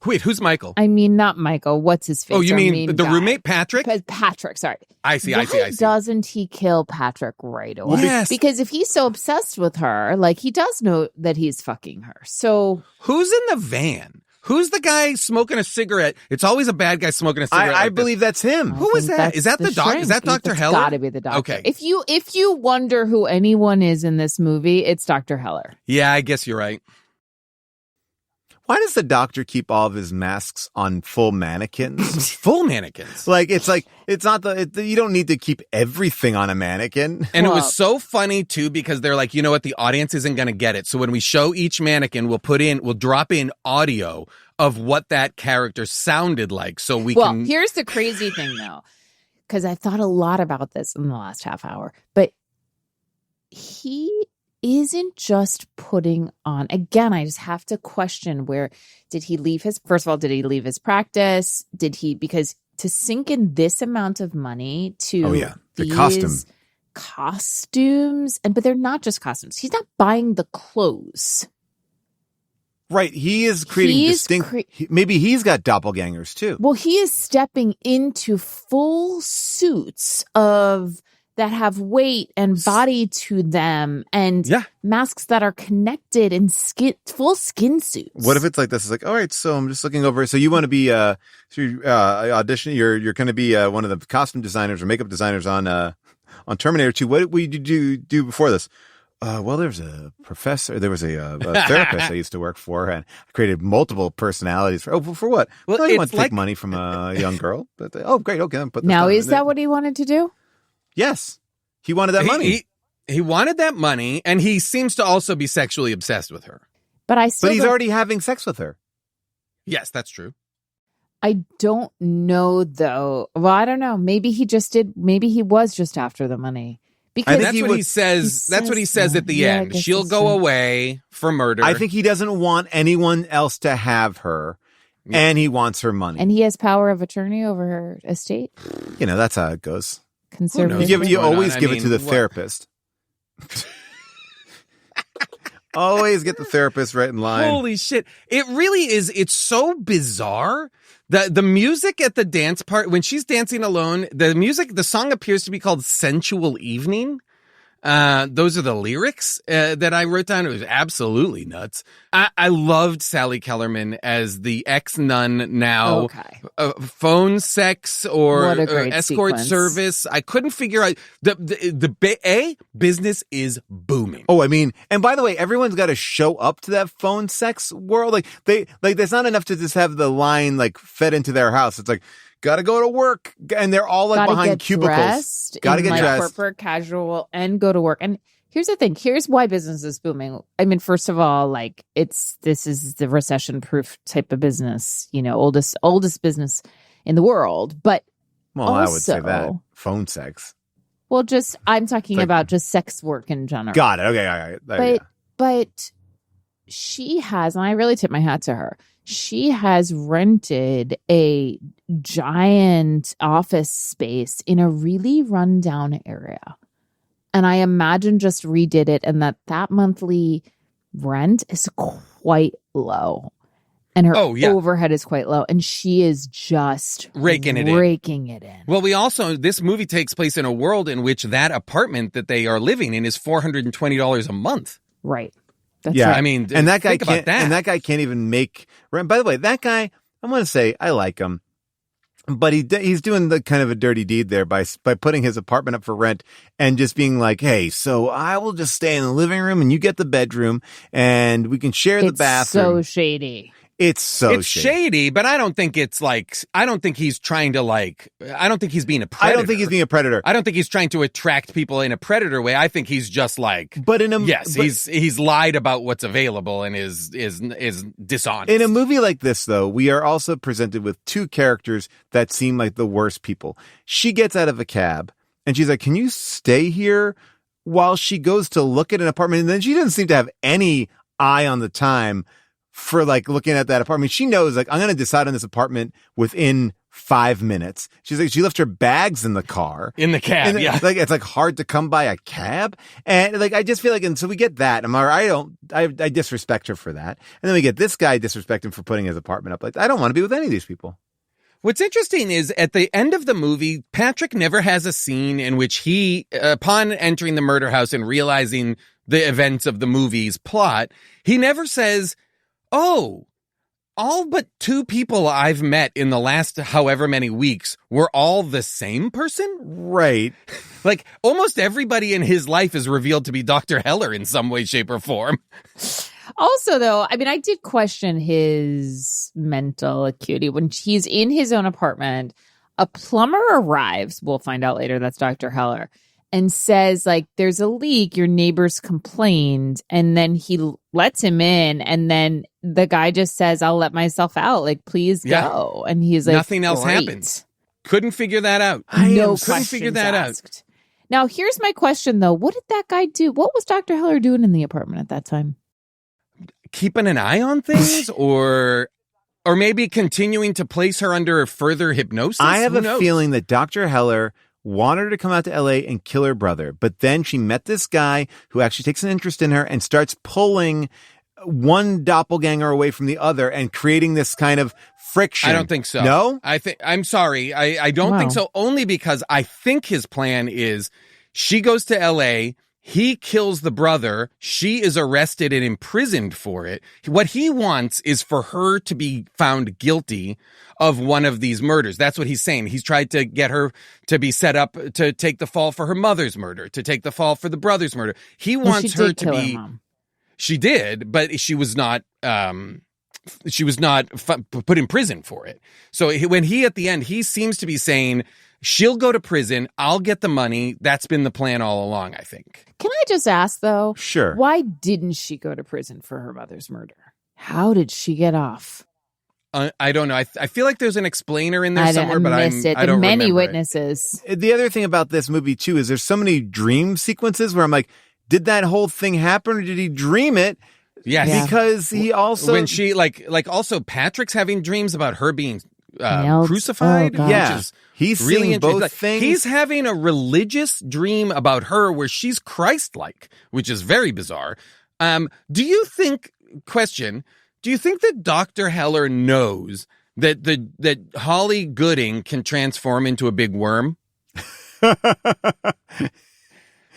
Wait, who's Michael? I mean, not Michael. What's his face? Oh, you mean the roommate, Patrick? Patrick, sorry. I see. Why doesn't he kill Patrick right away? Well, yes. Because if he's so obsessed with her, like, he does know that he's fucking her. So who's in the van? Who's the guy smoking a cigarette? It's always a bad guy smoking a cigarette. I believe that's him. Who is that? Is that the doctor? Is that Dr. Heller? It's got to be the doctor. Okay. If you wonder who anyone is in this movie, it's Dr. Heller. Yeah, I guess you're right. Why does the doctor keep all of his masks on full mannequins? Full mannequins. It's not you don't need to keep everything on a mannequin. And it was so funny too, because they're like, you know what? The audience isn't going to get it. So when we show each mannequin, we'll drop in audio of what that character sounded like. So Well, here's the crazy thing though, because I thought a lot about this in the last half hour, but he isn't just putting on, again, I just have to question did he leave his practice? Because to sink in this amount of money to the costumes, but they're not just costumes. He's not buying the clothes. Right. He is creating maybe he's got doppelgangers too. Well, he is stepping into full suits that have weight and body to them and masks that are connected and full skin suits. What if it's like this? It's like, all right, so I'm just looking over. So you want to be auditioning? You're going to be one of the costume designers or makeup designers on Terminator 2. What did you do before this? Well, there was a professor. There was a therapist I used to work for, and I created multiple personalities for what? Well, I want to take money from a young girl. But great, okay. Now, is that what he wanted to do? Yes, he wanted that money. He wanted that money, and he seems to also be sexually obsessed with her. But he's already having sex with her. Yes, that's true. I don't know, though. Well, I don't know. Maybe he just did. Maybe he was just after the money. Because that's what he says. That's what he says at the end. She'll go away for murder. I think he doesn't want anyone else to have her, and he wants her money. And he has power of attorney over her estate. That's how it goes. Conservative. You always give it to the therapist. Always get the therapist right in line. Holy shit. It really is. It's so bizarre. The music at the dance part, when she's dancing alone, the song appears to be called Sensual Evening. Those are the lyrics that I wrote down. It was absolutely nuts. I loved Sally Kellerman as the ex-nun now. Okay. Phone sex or escort service. I couldn't figure out. The business is booming. Oh, I mean, and by the way, everyone's got to show up to that phone sex world. There's not enough to just have the line fed into their house. It's like, gotta go to work, and they're all behind cubicles. Gotta get dressed, corporate, casual, and go to work. And here's the thing: here's why business is booming. I mean, first of all, this is the recession-proof type of business. Oldest business in the world. But I would say that phone sex. Well, I'm talking about just sex work in general. Got it. Okay, all right. But she has, and I really tip my hat to her. She has rented a giant office space in a really rundown area. And I imagine just redid it, and that monthly rent is quite low. And her overhead is quite low. And she is just raking it in. Well, this movie takes place in a world in which that apartment that they are living in is $420 a month. Right. That's right. I mean, and that guy can't. And that guy can't even make rent. By the way, that guy, I'm going to say I like him, but he's doing the kind of a dirty deed there by putting his apartment up for rent and just being like, "Hey, so I will just stay in the living room and you get the bedroom and we can share the bathroom." So shady. It's shady, but I don't think he's trying to I don't think he's being a predator. I don't think he's being a predator. I don't think he's trying to attract people in a predator way. I think he's just he's lied about what's available and is dishonest. In a movie like this, though, we are also presented with two characters that seem like the worst people. She gets out of a cab and she's like, "Can you stay here?" while she goes to look at an apartment, and then she doesn't seem to have any eye on the time for looking at that apartment. She knows I'm going to decide on this apartment within 5 minutes. She's like, she left her bags in the car. In the cab, yeah. It's hard to come by a cab. And I just feel and so we get that. I disrespect her for that. And then we get this guy disrespecting for putting his apartment up. I don't want to be with any of these people. What's interesting is at the end of the movie, Patrick never has a scene in which he, upon entering the murder house and realizing the events of the movie's plot, he never says, "Oh, all but 2 people I've met in the last however many weeks were all the same person? Right. Like, almost everybody in his life is revealed to be Dr. Heller in some way, shape, or form. Also, though, I mean, I did question his mental acuity. When he's in his own apartment, a plumber arrives, we'll find out later that's Dr. Heller, and says, like, there's a leak, your neighbors complained, and then he lets him in, and then the guy just says, I'll let myself out, like, please go. And he's like, nothing else great. happens. Couldn't figure that out. Couldn't figure that out. Now, here's my question, though. What did that guy do? What was Dr. Heller doing in the apartment at that time? Keeping an eye on things, or maybe continuing to place her under further hypnosis? I have a feeling that Dr. Heller wanted her to come out to LA and kill her brother, but then she met this guy who actually takes an interest in her and starts pulling one doppelganger away from the other and creating this kind of friction. I don't think so. No? I'm sorry. I don't think so, only because I think his plan is she goes to LA, he kills the brother, she is arrested and imprisoned for it. What he wants is for her to be found guilty of one of these murders. That's what he's saying. He's tried to get her to be set up to take the fall for her mother's murder, to take the fall for the brother's murder. He wants her to be... Mom. She did, but she was not put in prison for it. So when he, at the end, he seems to be saying, she'll go to prison, I'll get the money. That's been the plan all along, I think. Can I just ask, though? Sure. Why didn't she go to prison for her mother's murder? How did she get off? I don't know. I feel like there's an explainer in there somewhere, but I don't many remember witnesses. The other thing about this movie, too, is there's so many dream sequences where I'm like, did that whole thing happen or did he dream it? Yes. Yeah. Because he also... When she, also Patrick's having dreams about her being crucified. Yeah. He's really seeing both things. He's having a religious dream about her where she's Christ-like, which is very bizarre. Do you think that Dr. Heller knows that Holly Gooding can transform into a big worm?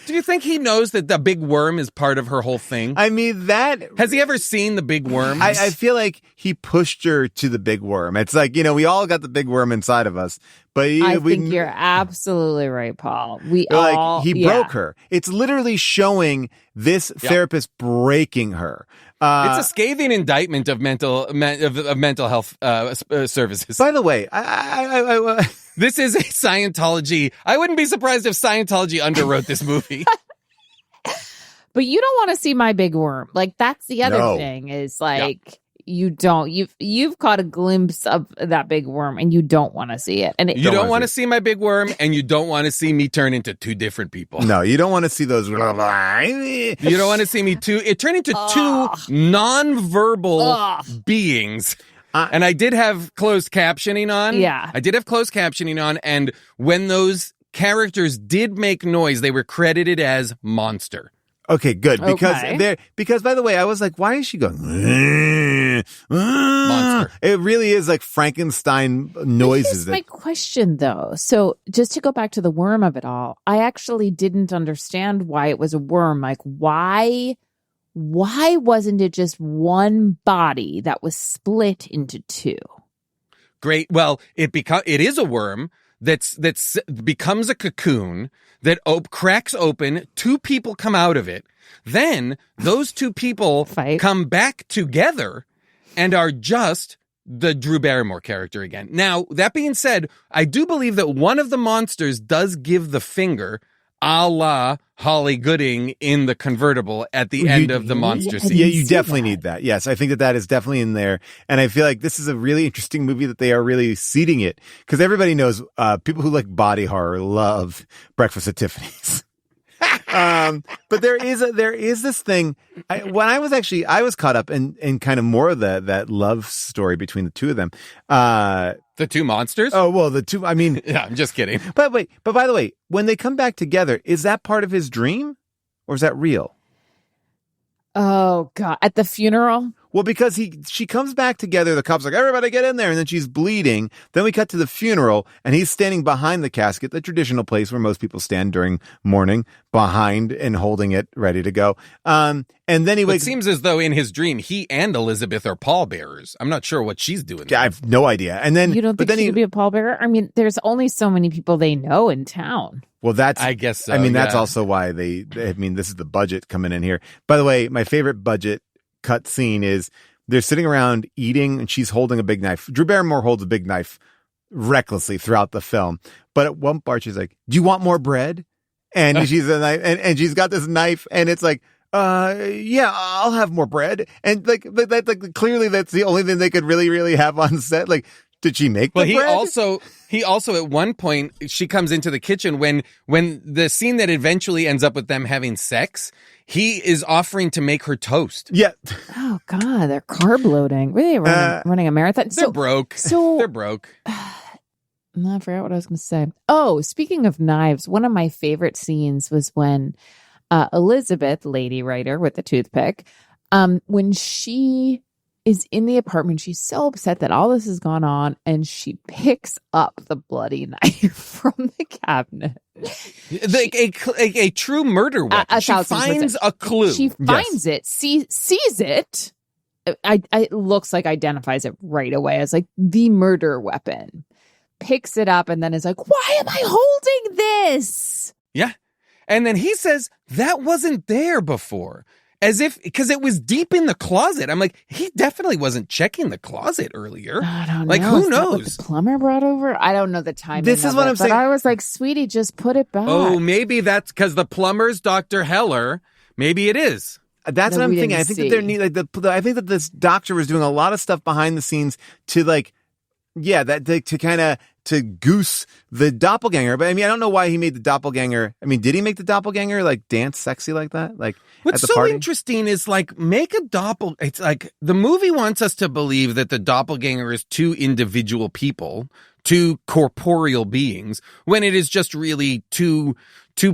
Do you think he knows that the big worm is part of her whole thing? I mean, that... Has he ever seen the big worm? I feel like he pushed her to the big worm. It's like, we all got the big worm inside of us. But I think you're absolutely right, Paul. He broke her. It's literally showing this therapist breaking her. It's a scathing indictment of mental health services. By the way, this is a Scientology. I wouldn't be surprised if Scientology underwrote this movie. But you don't want to see my big worm. Like, that's the other thing is like, you don't. You've caught a glimpse of that big worm and you don't want to see it. And you don't want to see my big worm and you don't want to see me turn into 2 different people. No, you don't want to see those. You don't want to see me turn into 2 nonverbal beings. And I did have closed captioning on. Yeah. I did have closed captioning on. And when those characters did make noise, they were credited as monster. Okay, good. Because by the way, I was like, why is she going? Monster. It really is like Frankenstein noises. Here's my question, though. So just to go back to the worm of it all, I actually didn't understand why it was a worm. Like, why wasn't it just one body that was split into 2? Great. Well, it is a worm that's becomes a cocoon that cracks open. 2 people come out of it. Then those 2 people come back together and are just the Drew Barrymore character again. Now, that being said, I do believe that one of the monsters does give the finger, a la Holly Gooding in the convertible at the end of the monster scene. Yeah, you definitely need that. Yes, I think that is definitely in there. And I feel like this is a really interesting movie that they are really seeding it. Because everybody knows people who like body horror love Breakfast at Tiffany's. But there is this thing. I was caught up in kind of more of that love story between the 2 of them. The 2 monsters? Oh, well, the 2, I mean... Yeah, I'm just kidding. But by the way, when they come back together, is that part of his dream? Or is that real? Oh, God. At the funeral? Well, because she comes back together. The cop's like, everybody get in there. And then she's bleeding. Then we cut to the funeral and he's standing behind the casket, the traditional place where most people stand during mourning, behind and holding it ready to go. And then he wakes. It seems as though in his dream, he and Elizabeth are pallbearers. I'm not sure what she's doing there. I have no idea. And then you don't think she could be a pallbearer? I mean, there's only so many people they know in town. Well, I guess so. I mean, that's also why this is the budget coming in here. By the way, my favorite budget cut scene is they're sitting around eating and she's holding a big knife. Drew Barrymore holds a big knife recklessly throughout the film. But at one part, she's like, do you want more bread? And she's a knife and she's got this knife and it's like, yeah, I'll have more bread. And like, clearly that's the only thing they could really, really have on set. Like, did she make the bread? He also at one point, she comes into the kitchen when the scene that eventually ends up with them having sex, he is offering to make her toast. Yeah. Oh God, they're carb loading. Really running a marathon? They're broke. They're broke. I forgot what I was going to say. Oh, speaking of knives, one of my favorite scenes was when Elizabeth, lady writer with the toothpick, when she is in the apartment, she's so upset that all this has gone on, and she picks up the bloody knife from the cabinet. A true murder weapon. She finds a clue. She finds it, sees it. It looks like identifies it right away as like the murder weapon. Picks it up and then is like, why am I holding this? Yeah. And then he says, that wasn't there before. As if, because it was deep in the closet. I'm like, he definitely wasn't checking the closet earlier. I don't know. Like, who Is that knows? what the plumber brought over? I don't know the timing. This is what I'm saying. But I was like, sweetie, just put it back. Oh, maybe that's because the plumber's Dr. Heller. Maybe it is. That's what I'm thinking. I think that there need I think that this doctor was doing a lot of stuff behind the scenes to to kind of to goose the doppelganger. But I mean, I don't know why he made the doppelganger. I mean, did he make the doppelganger like dance sexy like that? Like what's at the so party? Interesting is like make a it's like the movie wants us to believe that the doppelganger is two individual people, two corporeal beings, when it is just really two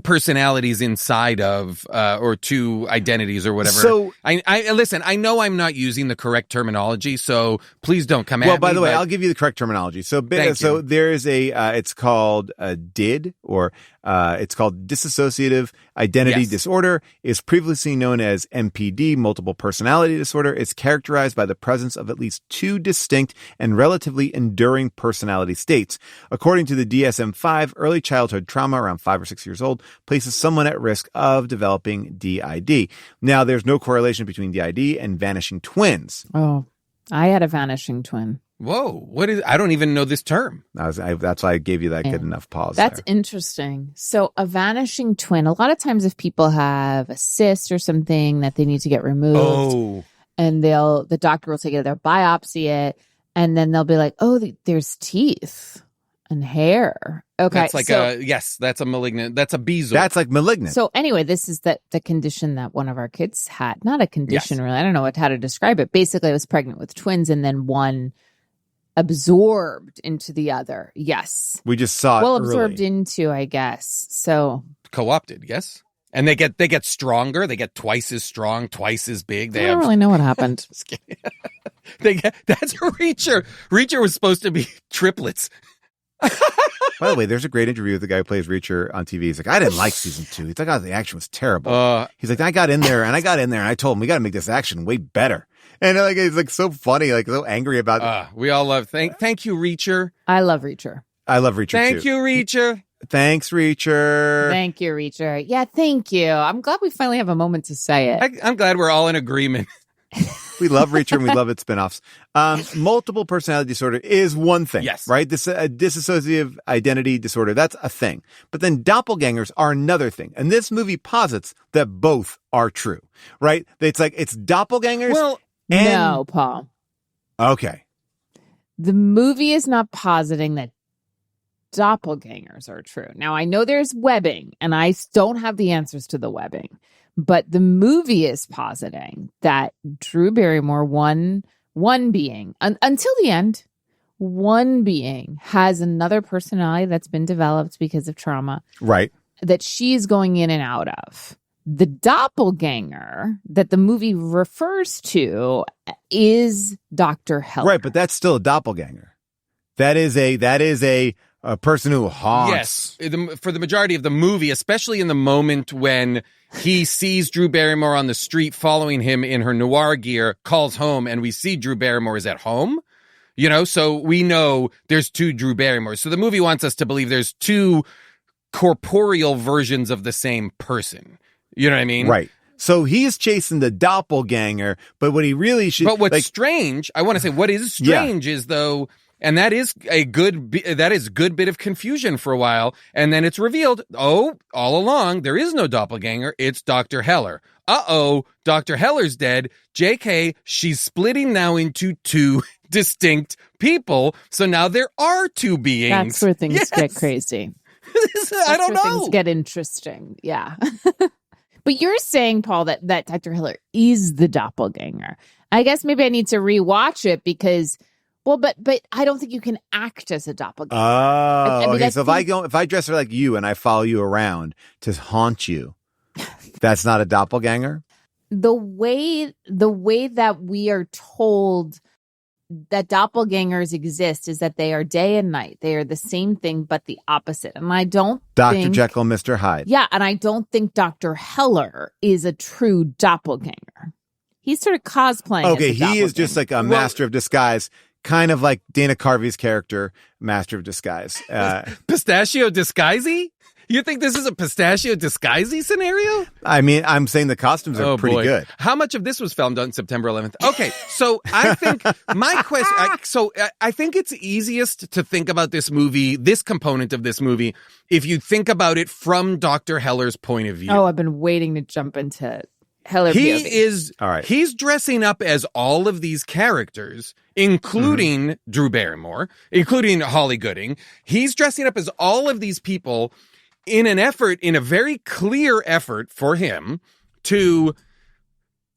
personalities inside of, or two identities or whatever. So I listen, I know I'm not using the correct terminology, so please don't come at me. Well, by the way, I'll give you the correct terminology. So there's it's called DID, or it's called dissociative identity disorder, is previously known as MPD, multiple personality disorder. It's characterized by the presence of at least two distinct and relatively enduring personality states. According to the DSM-5, early childhood trauma around 5 or 6 years old places someone at risk of developing DID. Now, there's no correlation between DID and vanishing twins. Oh, I had a vanishing twin. Whoa, I don't even know this term. That's why I gave you that good enough pause. That's interesting. So a vanishing twin, a lot of times if people have a cyst or something that they need to get removed, and the doctor will take it, they'll biopsy it, and then they'll be like, oh, there's teeth and hair. Okay. That's like that's a malignant, that's a bezoar. That's like malignant. So anyway, this is the condition that one of our kids had. Not a condition really. I don't know how to describe it. Basically, I was pregnant with twins and then one absorbed into the other. Yes. We just saw it absorbed into, I guess. So co-opted, yes. And they get stronger. They get twice as strong, twice as big. I don't really know what happened. That's Reacher. Reacher was supposed to be triplets. By the way, there's a great interview with the guy who plays Reacher on TV. He's like, I didn't like season 2. He's like, oh, the action was terrible. He's like, I got in there and I told him we got to make this action way better. And like, it's like so funny, like so angry about it. We all love, thank you, Reacher. I love Reacher. I love Reacher Thank you, Reacher. Thanks, Reacher. Thank you, Reacher. Yeah, thank you. I'm glad we finally have a moment to say it. I'm glad we're all in agreement. We love Reacher and we love its spinoffs. Multiple personality disorder is one thing. Yes. Right? This dissociative identity disorder, that's a thing. But then doppelgangers are another thing. And this movie posits that both are true. Right? It's like, it's doppelgangers. Well, no, Paul. Okay. The movie is not positing that doppelgangers are true. Now, I know there's webbing, and I don't have the answers to the webbing. But the movie is positing that Drew Barrymore, one being, until the end, one being has another personality that's been developed because of trauma. Right. That she's going in and out of. The doppelganger that the movie refers to is Dr. Heller. Right, but that's still a doppelganger. That is a person who haunts. Yes, for the majority of the movie, especially in the moment when he sees Drew Barrymore on the street following him in her Noir gear, calls home, and we see Drew Barrymore is at home. So we know there's two Drew Barrymores. So the movie wants us to believe there's two corporeal versions of the same person. You know what I mean? Right. So he's chasing the doppelganger, but what he really should... But what's strange, I want to say what is strange is though, and that is a good bit of confusion for a while, and then it's revealed, all along, there is no doppelganger, it's Dr. Heller. Dr. Heller's dead. JK, she's splitting now into two distinct people, so now there are two beings. That's where things get crazy. I don't know. Things get interesting. Yeah. But you're saying, Paul, that Dr. Heller is the doppelganger. I guess maybe I need to rewatch it because, but I don't think you can act as a doppelganger. Oh, okay. So if I dress like you and I follow you around to haunt you, that's not a doppelganger? The way that we are told that doppelgangers exist is that they are day and night. They are the same thing, but the opposite. And I don't Dr. Jekyll and Mr. Hyde. Yeah, and I don't think Dr. Heller is a true doppelganger. He's sort of cosplaying. Okay, he is just like a master of disguise, kind of like Dana Carvey's character, Master of Disguise. Pistachio disguisey? You think this is a pistachio disguisey scenario? I mean, I'm saying the costumes are pretty good. How much of this was filmed on September 11th? Okay, so I think my question... I think it's easiest to think about this movie, this component of this movie, if you think about it from Dr. Heller's point of view. Oh, I've been waiting to jump into Heller. He's dressing up as all of these characters, including Drew Barrymore, including Holly Gooding. He's dressing up as all of these people in a very clear effort for him to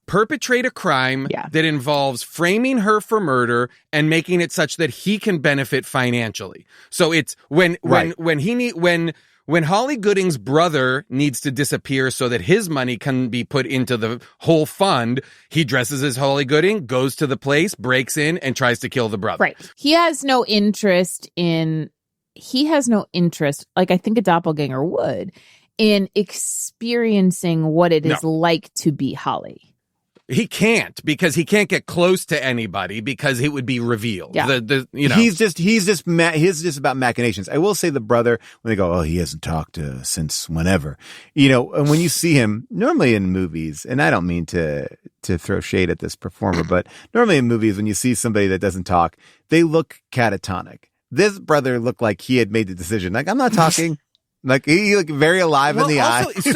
perpetrate a crime that involves framing her for murder and making it such that he can benefit financially. So it's when Holly Gooding's brother needs to disappear so that his money can be put into the whole fund, he dresses as Holly Gooding, goes to the place, breaks in, and tries to kill the brother. Right. He has no interest, like I think a doppelganger would, in experiencing what it is like to be Holly. He can't, because he can't get close to anybody because it would be revealed. Yeah. He's just about machinations. I will say the brother, when they go, he hasn't talked since whenever, and when you see him normally in movies, and I don't mean to throw shade at this performer, but normally in movies, when you see somebody that doesn't talk, they look catatonic. This brother looked like he had made the decision. Like, I'm not talking. Like, he looked very alive in the eyes. He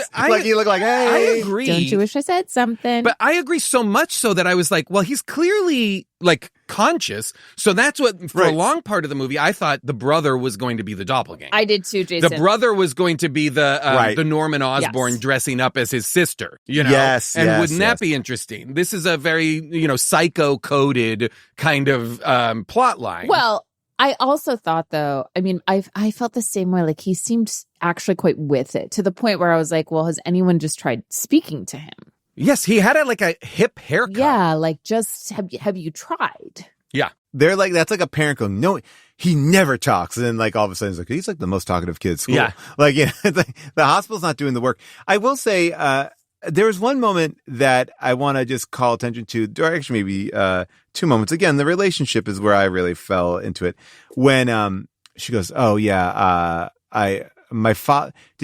looked like, hey. I agree. Don't you wish I said something? But I agree so much so that I was like, well, he's clearly, like, conscious. So that's what, for a long part of the movie, I thought the brother was going to be the doppelganger. I did too, Jason. The brother was going to be the Norman Osborn dressing up as his sister, Yes. And wouldn't that be interesting? This is a very, psycho-coded kind of plot line. Well, I also thought, though, I mean, I felt the same way. Like, he seemed actually quite with it, to the point where I was like, well, has anyone just tried speaking to him? Yes, he had a hip haircut. Yeah, like, just have you tried? Yeah. They're like, that's like a parent going, no, he never talks. And then, like, all of a sudden, he's like the most talkative kid at school. Yeah. Like, it's like, the hospital's not doing the work. I will say, there was one moment that I want to just call attention to, or actually maybe two moments. Again, the relationship is where I really fell into it. When she goes, did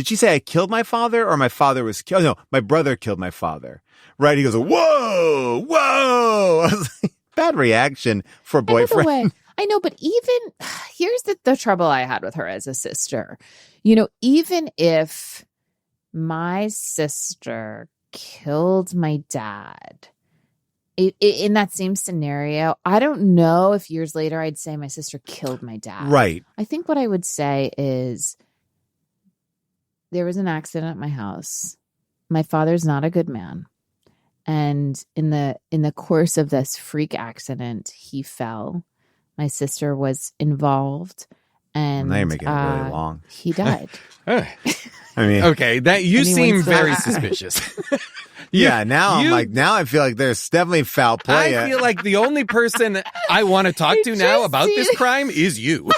she say I killed my father, or my father was killed? No, my brother killed my father. Right? He goes, whoa. I was like, bad reaction for a boyfriend. I know, but even here's the trouble I had with her as a sister. Even if my sister killed my dad, in that same scenario, I don't know if years later I'd say my sister killed my dad. Right. I think what I would say is there was an accident at my house. My father's not a good man. And in the course of this freak accident, he fell. My sister was involved. And now you're making it really long. He died. I mean, okay, that you seem very that. suspicious. now I feel like there's definitely foul play. I feel like the only person I want to talk to now about this crime is you.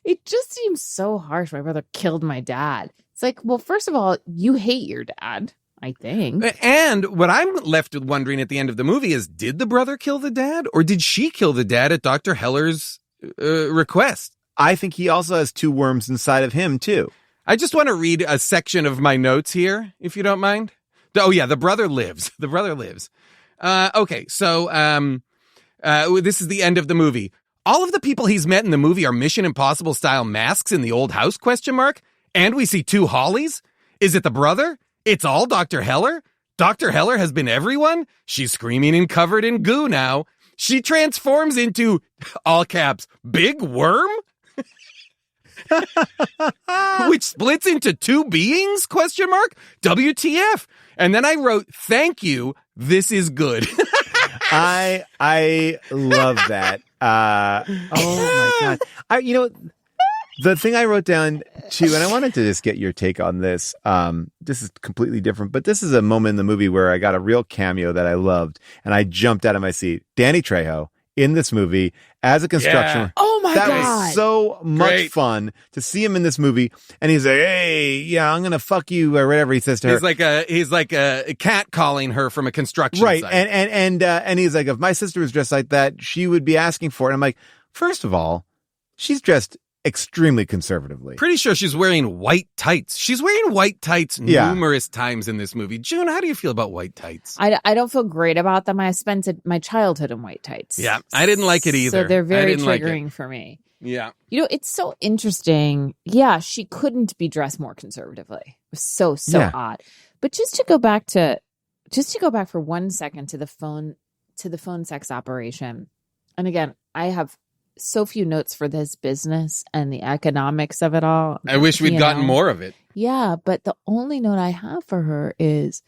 It just seems so harsh. My brother killed my dad. It's like, well, first of all, you hate your dad, I think. And what I'm left with wondering at the end of the movie is, did the brother kill the dad, or did she kill the dad at Dr. Heller's request? I think he also has two worms inside of him, too. I just want to read a section of my notes here, if you don't mind. Oh, yeah, the brother lives. The brother lives. Okay, so this is the end of the movie. All of the people he's met in the movie are Mission Impossible style masks in the old house, ? And we see two Hollies? Is it the brother? It's all Dr. Heller? Dr. Heller has been everyone? She's screaming and covered in goo now. She transforms into, all caps, Big Worm? Which splits into two beings? ? WTF? And then I wrote, thank you, this is good. I love that. Oh my God. The thing I wrote down too, and I wanted to just get your take on this. This is completely different, but this is a moment in the movie where I got a real cameo that I loved, and I jumped out of my seat. Danny Trejo in this movie as a construction worker. Oh my God. That was so much fun to see him in this movie. And he's like, hey, yeah, I'm going to fuck you, or whatever he says to her. He's like a cat calling her from a construction site. And he's like, if my sister was dressed like that, she would be asking for it. I'm like, first of all, she's dressed extremely conservatively. Pretty sure she's wearing white tights. She's wearing white tights numerous times in this movie. June, how do you feel about white tights? I don't feel great about them. I spent my childhood in white tights. Yeah, I didn't like it either. So they're very triggering for me. Yeah. It's so interesting. Yeah, she couldn't be dressed more conservatively. It was so odd. But just to go back for 1 second to the phone sex operation. And again, I have so few notes for this business and the economics of it all. I wish we'd gotten more of it. Yeah, but the only note I have for her is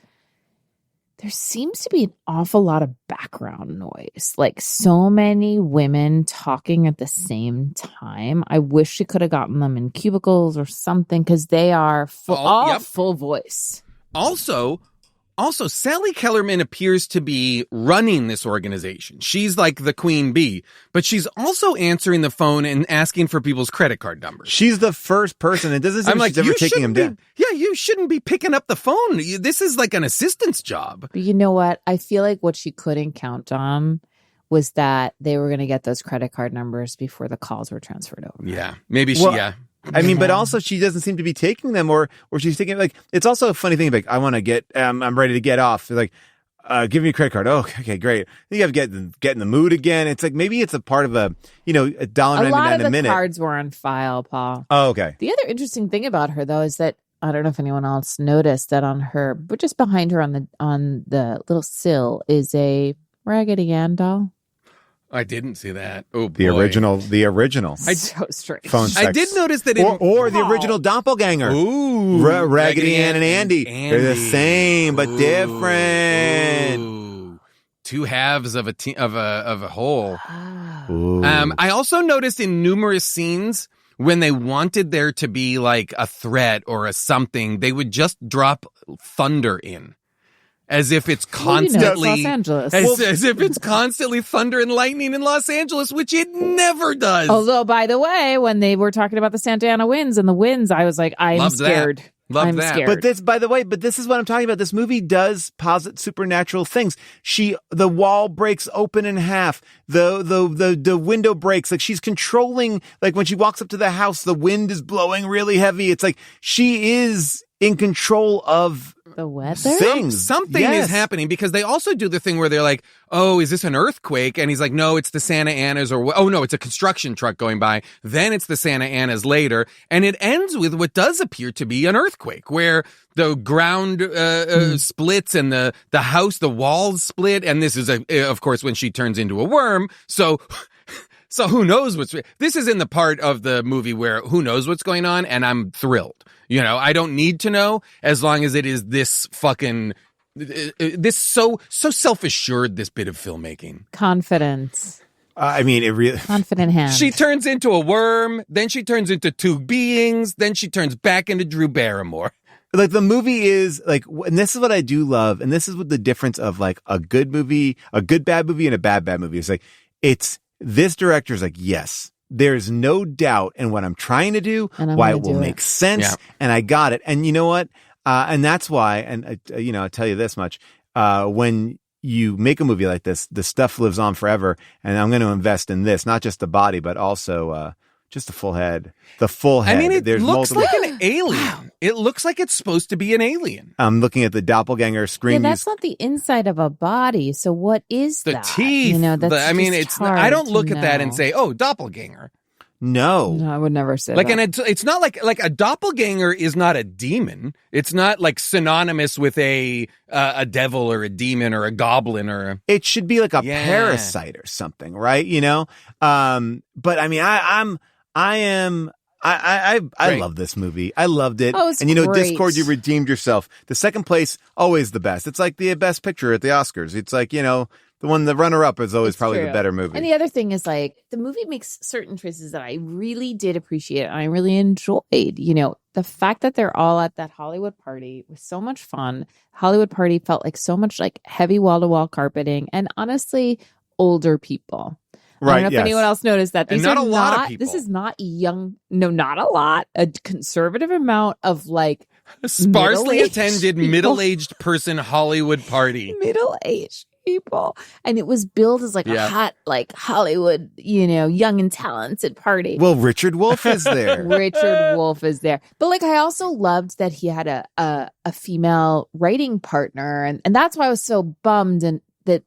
there seems to be an awful lot of background noise. Like so many women talking at the same time. I wish she could have gotten them in cubicles or something, because they are full voice. Also, Sally Kellerman appears to be running this organization. She's like the queen bee, but she's also answering the phone and asking for people's credit card numbers. She's the first person. It doesn't seem like she's ever taking him down. Yeah, you shouldn't be picking up the phone. This is like an assistant's job. But you know what? I feel like what she couldn't count on was that they were going to get those credit card numbers before the calls were transferred over. Yeah, maybe I mean, but also she doesn't seem to be taking them, or she's taking, like, it's also a funny thing. Like, I want to get, I'm ready to get off. Like, give me a credit card. Oh, okay, great. You have to get in the mood again. It's like, maybe it's a part of $1.99 a lot of the minute. Cards were on file, Paul. Oh, okay. The other interesting thing about her, though, is that I don't know if anyone else noticed that on her, but just behind her on the little sill is a Raggedy Ann doll. I didn't see that. Oh, boy. The original. So strange. Phone sex. I did notice that or the original Doppelganger. Ooh. Raggedy Ann and Andy. They're the same, but different. Ooh. Two halves of a whole. Ooh. I also noticed in numerous scenes when they wanted there to be like a threat or a something, they would just drop thunder in. As if it's constantly Los Angeles. As if it's constantly thunder and lightning in Los Angeles, which it never does. Although, by the way, when they were talking about the Santa Ana winds and the winds, I was like, I'm scared. Love that. Scared. But this is what I'm talking about. This movie does posit supernatural things. The wall breaks open in half. The window breaks. Like, she's controlling, like when she walks up to the house, the wind is blowing really heavy. It's like she is in control of the weather. Something is happening, because they also do the thing where they're like, oh, is this an earthquake? And he's like, no, it's the Santa Anas, or, oh no, it's a construction truck going by. Then it's the Santa Anas later. And it ends with what does appear to be an earthquake, where the ground splits and the house, the walls split. And this is, of course, when she turns into a worm. So who knows this is in the part of the movie where who knows what's going on, and I'm thrilled. I don't need to know, as long as it is this so self-assured, this bit of filmmaking. Confidence. I mean, it really... Confident hand. She turns into a worm, then she turns into two beings, then she turns back into Drew Barrymore. Like, the movie is like, and this is what I do love, and this is what the difference of like a good movie, a good bad movie, and a bad movie is. Like, it's this director's like, yes, there's no doubt in what I'm trying to do, why it will make sense, and I got it. And you know what? And that's why, and I'll tell you this much, when you make a movie like this, the stuff lives on forever, and I'm going to invest in this, not just the body, but also just the full head. The full head. I mean, it There's looks multiple... like an alien. It looks like it's supposed to be an alien. I'm looking at the doppelganger screen. Yeah, that's not the inside of a body. So what is the that? teeth? It's I don't look at that and say, "Oh, doppelganger." No, I would never say like, that. and it's not like a doppelganger is not a demon. It's not like synonymous with a devil or a demon or a goblin or a... It should be like a parasite or something, right? But I mean, I love this movie. I loved it. Oh, it's and great. Discord, you redeemed yourself. The second place, always the best. It's like the best picture at the Oscars. It's like, the runner-up is always probably the better movie. And the other thing is, like, the movie makes certain choices that I really did appreciate and I really enjoyed. The fact that they're all at that Hollywood party was so much fun. Hollywood party felt like so much like heavy wall-to-wall carpeting and honestly, older people. Right, I don't know if anyone else noticed that. These are not a lot of people. This is not young. No, not a lot. A conservative amount of like sparsely attended middle-aged person Hollywood party. Middle-aged people, and it was billed as like a hot, like Hollywood, young and talented party. Well, Richard Wolff is there. Richard Wolff is there, but like I also loved that he had a female writing partner, and that's why I was so bummed and that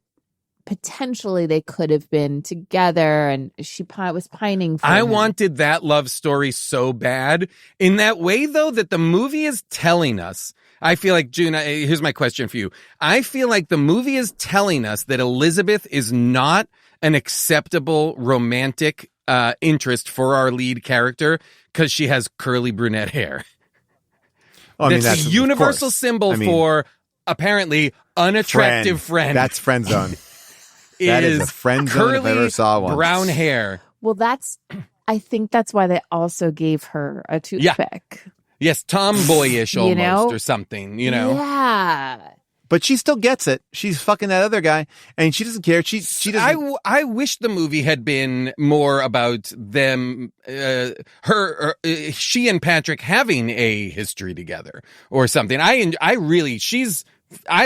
potentially they could have been together, and she was pining for him. Wanted that love story so bad. In that way, though, that the movie is telling us, I feel like, June, here's my question for you. I feel like the movie is telling us that Elizabeth is not an acceptable romantic interest for our lead character because she has curly brunette hair. That's a universal symbol for, apparently, unattractive friend. That's friend zone. That is a friend zone if I ever saw one. Brown hair. Well, I think that's why they also gave her a toothpick. Yes, tomboyish almost or something, Yeah. But she still gets it. She's fucking that other guy, and she doesn't care. She doesn't. I wish the movie had been more about them, she and Patrick having a history together or something. I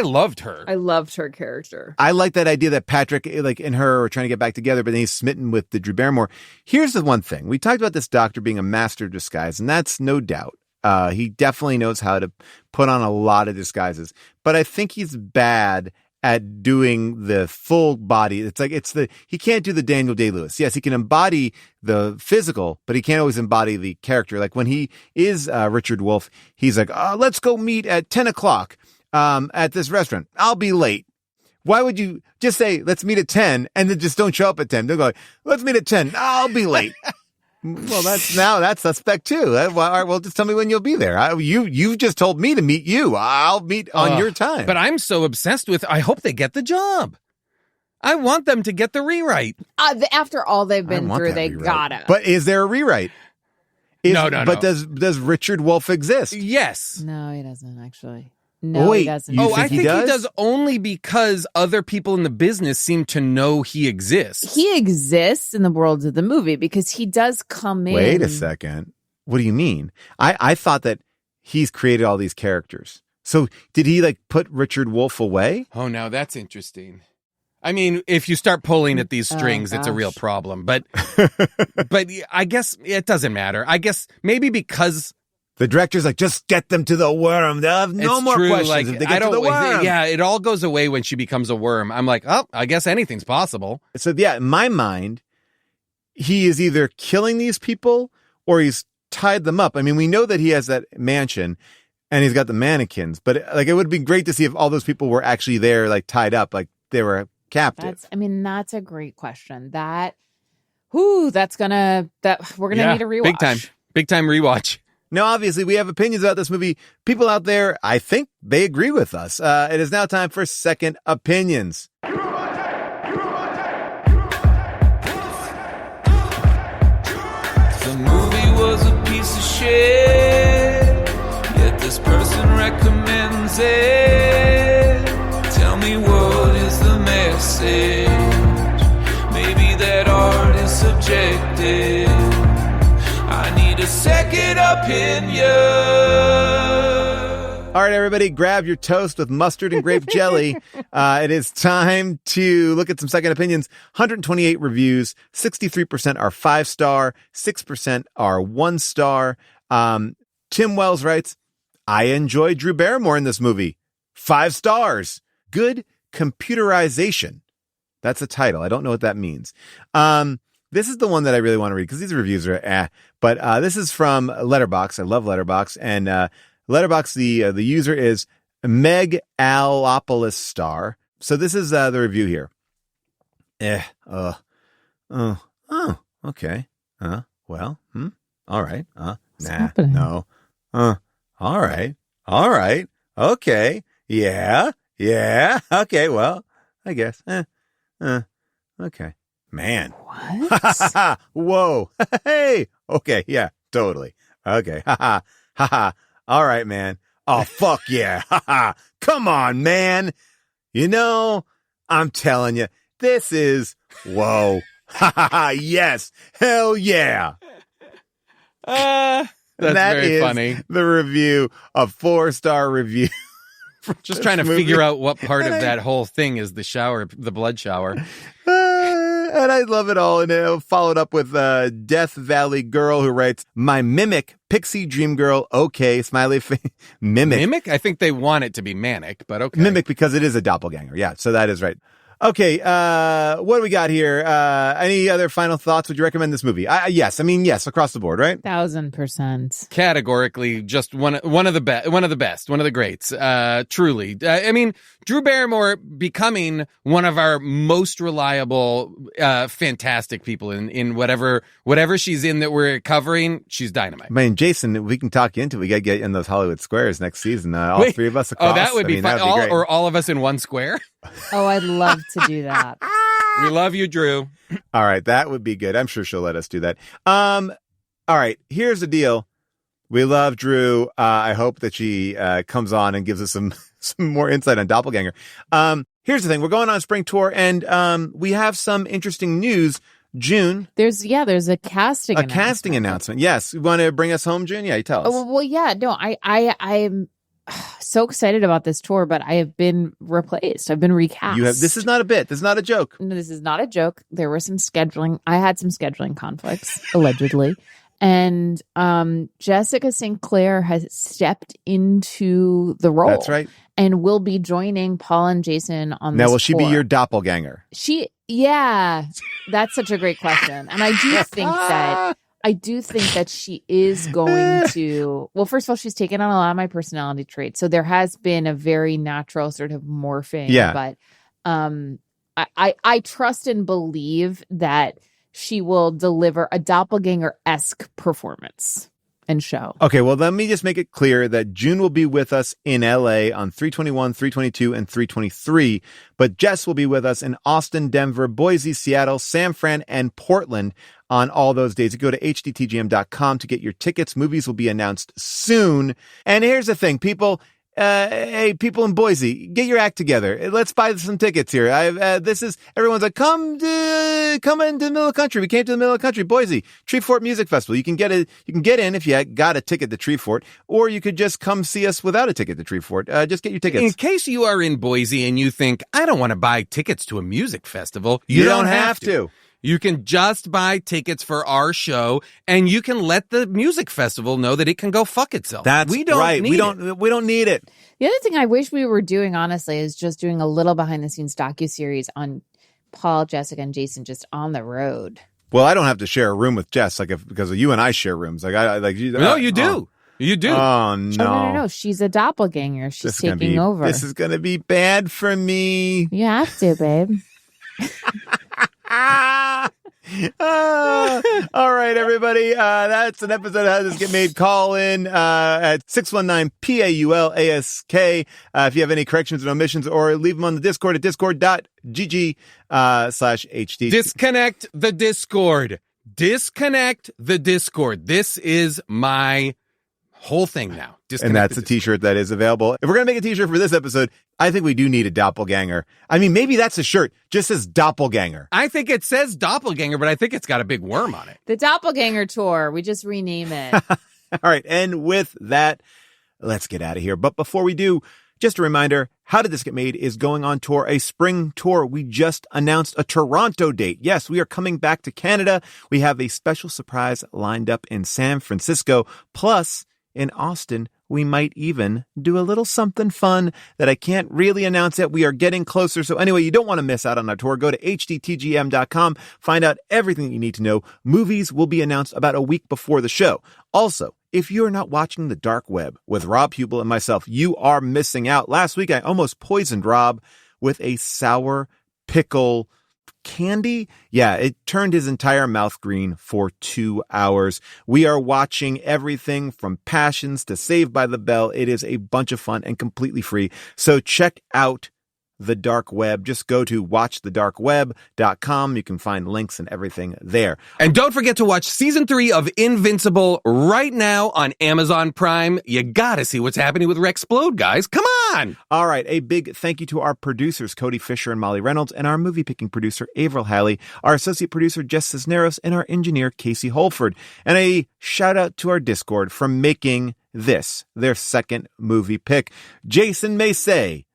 loved her. I loved her character. I like that idea that Patrick, like, and her are trying to get back together, but then he's smitten with the Drew Barrymore. Here's the one thing. We talked about this doctor being a master of disguise, and that's no doubt. He definitely knows how to put on a lot of disguises, but I think he's bad at doing the full body. It's like, he can't do the Daniel Day-Lewis. Yes, he can embody the physical, but he can't always embody the character. Like when he is Richard Wolff, he's like, let's go meet at 10 o'clock at this restaurant. I'll be late. Why would you just say, let's meet at 10 and then just don't show up at 10? Don't go, let's meet at 10. I'll be late. Well, that's suspect too. All right, well, just tell me when you'll be there. You've just told me to meet you. I'll meet on your time. But I'm so obsessed with, I hope they get the job. I want them to get the rewrite. After all they've been through, they gotta. But is there a rewrite? No. But does Richard Wolff exist? Yes. No, he doesn't actually. No, he doesn't. I think he does only because other people in the business seem to know he exists. He exists in the world of the movie because he does come in. Wait a second. What do you mean? I thought that he's created all these characters. So did he like put Richard Wolff away? Oh, now that's interesting. I mean, if you start pulling at these strings, it's a real problem. But I guess it doesn't matter. I guess maybe because the director's like, just get them to the worm. They'll have no more questions like, if they get to the worm. Yeah, it all goes away when she becomes a worm. I'm like, I guess anything's possible. So yeah, in my mind, he is either killing these people or he's tied them up. I mean, we know that he has that mansion and he's got the mannequins, but like it would be great to see if all those people were actually there, like tied up, like they were captive. That's a great question. We're gonna need a rewatch. Big time rewatch. Now, obviously, we have opinions about this movie. People out there, I think they agree with us. It is now time for Second Opinions. The movie was a piece of shit, yet this person recommends it. Tell me what is the message? Maybe that art is subjective. I need a second opinion. All right, everybody, grab your toast with mustard and grape jelly. It is time to look at some second opinions. 128 reviews, 63% are 5-star, 6% are 1-star. Tim Wells writes, I enjoy Drew Barrymore in this movie. 5 stars. Good computerization. That's the title. I don't know what that means. This is the one that I really want to read because these reviews are But this is from Letterboxd. I love Letterboxd. And Letterboxd, the user is Meg Alopoulos Star. So this is the review here. Okay. Well, all right. No. All right. Okay. Yeah. Okay. Well, I guess. Okay. Man. What? Whoa. Hey. Okay. Yeah, totally. Okay. All right, man. Oh, fuck yeah. Come on, man. You know, I'm telling you, this is, whoa. Yes. Hell yeah. That's very funny. The review, a 4-star review. Just trying to figure out what part of that whole thing is the shower, the blood shower. And I love it all. And followed up with Death Valley Girl who writes, my mimic, Pixie Dream Girl, okay, smiley face. Mimic? Mimic? I think they want it to be manic, but okay. Mimic because it is a doppelganger. Yeah, so that is right. Okay, what do we got here? Any other final thoughts? Would you recommend this movie? Yes, across the board, right? 1,000%. Categorically, just one of the best, one of the greats. Truly, Drew Barrymore becoming one of our most reliable, fantastic people in whatever she's in that we're covering. She's dynamite. Man, Jason, we can talk you into it. We got to get in those Hollywood squares next season. All 3 of us across. Oh, that would be fun. Or all of us in one square. Oh, I'd love to do that. We love you, Drew. All right, that would be good. I'm sure she'll let us do that. All right, here's the deal. We love Drew. I hope that she comes on and gives us some more insight on Doppelganger. Here's the thing. We're going on a spring tour, and we have some interesting news. June. There's a casting announcement. Casting announcement. Yes. You want to bring us home, June? Yeah, you tell us. Oh, well, yeah. No, I'm so excited about this tour, but I have been replaced. I've been recast. This is not a bit. This is not a joke. No, this is not a joke. There were some scheduling. I had some scheduling conflicts, allegedly. And Jessica St. Clair has stepped into the role. That's right. And will be joining Paul and Jason on this Now, will she tour. be your doppelganger? Yeah. That's such a great question. And I do think that she is going to, well, first of all, she's taken on a lot of my personality traits. So there has been a very natural sort of morphing. Yeah. But I trust and believe that she will deliver a doppelganger-esque performance and show. Okay, well, let me just make it clear that June will be with us in LA on 3/21, 3/22, and 3/23, but Jess will be with us in Austin, Denver, Boise, Seattle, San Fran, and Portland on all those days. You go to hdtgm.com to get your tickets. Movies will be announced soon. And here's the thing, people. Hey, people in Boise, get your act together. Let's buy some tickets here. Everyone's like, come into the middle of the country. We came to the middle of the country, Boise, Treefort Music Festival. You can get in if you got a ticket to Treefort, or you could just come see us without a ticket to Treefort. Just get your tickets. In case you are in Boise and you think, I don't want to buy tickets to a music festival, you don't have to. You can just buy tickets for our show, and you can let the music festival know that it can go fuck itself. That's right. We don't need it. The other thing I wish we were doing, honestly, is just doing a little behind-the-scenes docuseries on Paul, Jessica, and Jason just on the road. Well, I don't have to share a room with Jess, because you and I share rooms. No, you do. You do. Oh, no. No. She's a doppelganger. She's taking over. This is going to be bad for me. You have to, babe. All right, everybody. That's an episode of How Does This Get Made. Call in at 619-PAULASK if you have any corrections and omissions, or leave them on the Discord at discord.gg/HD. Disconnect the Discord. Disconnect the Discord. This is my whole thing now. And that's a t-shirt that is available. If we're going to make a t-shirt for this episode, I think we do need a doppelganger. I mean, maybe that's a shirt. Just says doppelganger. I think it says doppelganger, but I think it's got a big worm on it. The Doppelganger Tour. We just rename it. All right. And with that, let's get out of here. But before we do, just a reminder, How Did This Get Made is going on tour, a spring tour. We just announced a Toronto date. Yes, we are coming back to Canada. We have a special surprise lined up in San Francisco. Plus, in Austin, we might even do a little something fun that I can't really announce yet. We are getting closer. So anyway, you don't want to miss out on our tour. Go to hdtgm.com. Find out everything you need to know. Movies will be announced about a week before the show. Also, if you're not watching The Dark Web with Rob Hubel and myself, you are missing out. Last week, I almost poisoned Rob with a sour pickle candy. Yeah, it turned his entire mouth green for 2 hours. We are watching everything from Passions to Saved by the Bell. It is a bunch of fun and completely free. So check out The Dark Web. Just go to watchthedarkweb.com. You can find links and everything there. And don't forget to watch season 3 of Invincible right now on Amazon Prime. You gotta see what's happening with Rexplode, guys. Come on! All right. A big thank you to our producers, Cody Fisher and Molly Reynolds, and our movie picking producer, Avril Halley, our associate producer, Jess Cisneros, and our engineer, Casey Holford. And a shout out to our Discord for making this their second movie pick. Jason may say,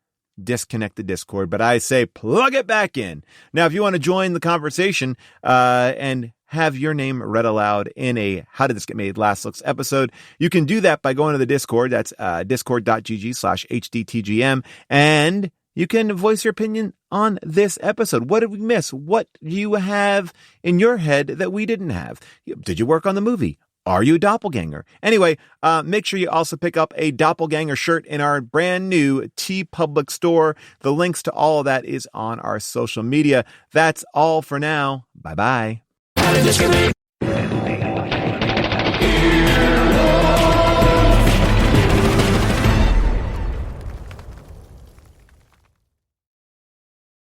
disconnect the Discord, but I say plug it back in. Now, if you want to join the conversation and have your name read aloud in a How Did This Get Made Last Looks episode, you can do that by going to the Discord. That's discord.gg/hdtgm. And you can voice your opinion on this episode. What did we miss? What do you have in your head that we didn't have? Did you work on the movie? Are you a doppelganger? Anyway, make sure you also pick up a doppelganger shirt in our brand new TeePublic store. The links to all of that is on our social media. That's all for now. Bye-bye. How did this get made?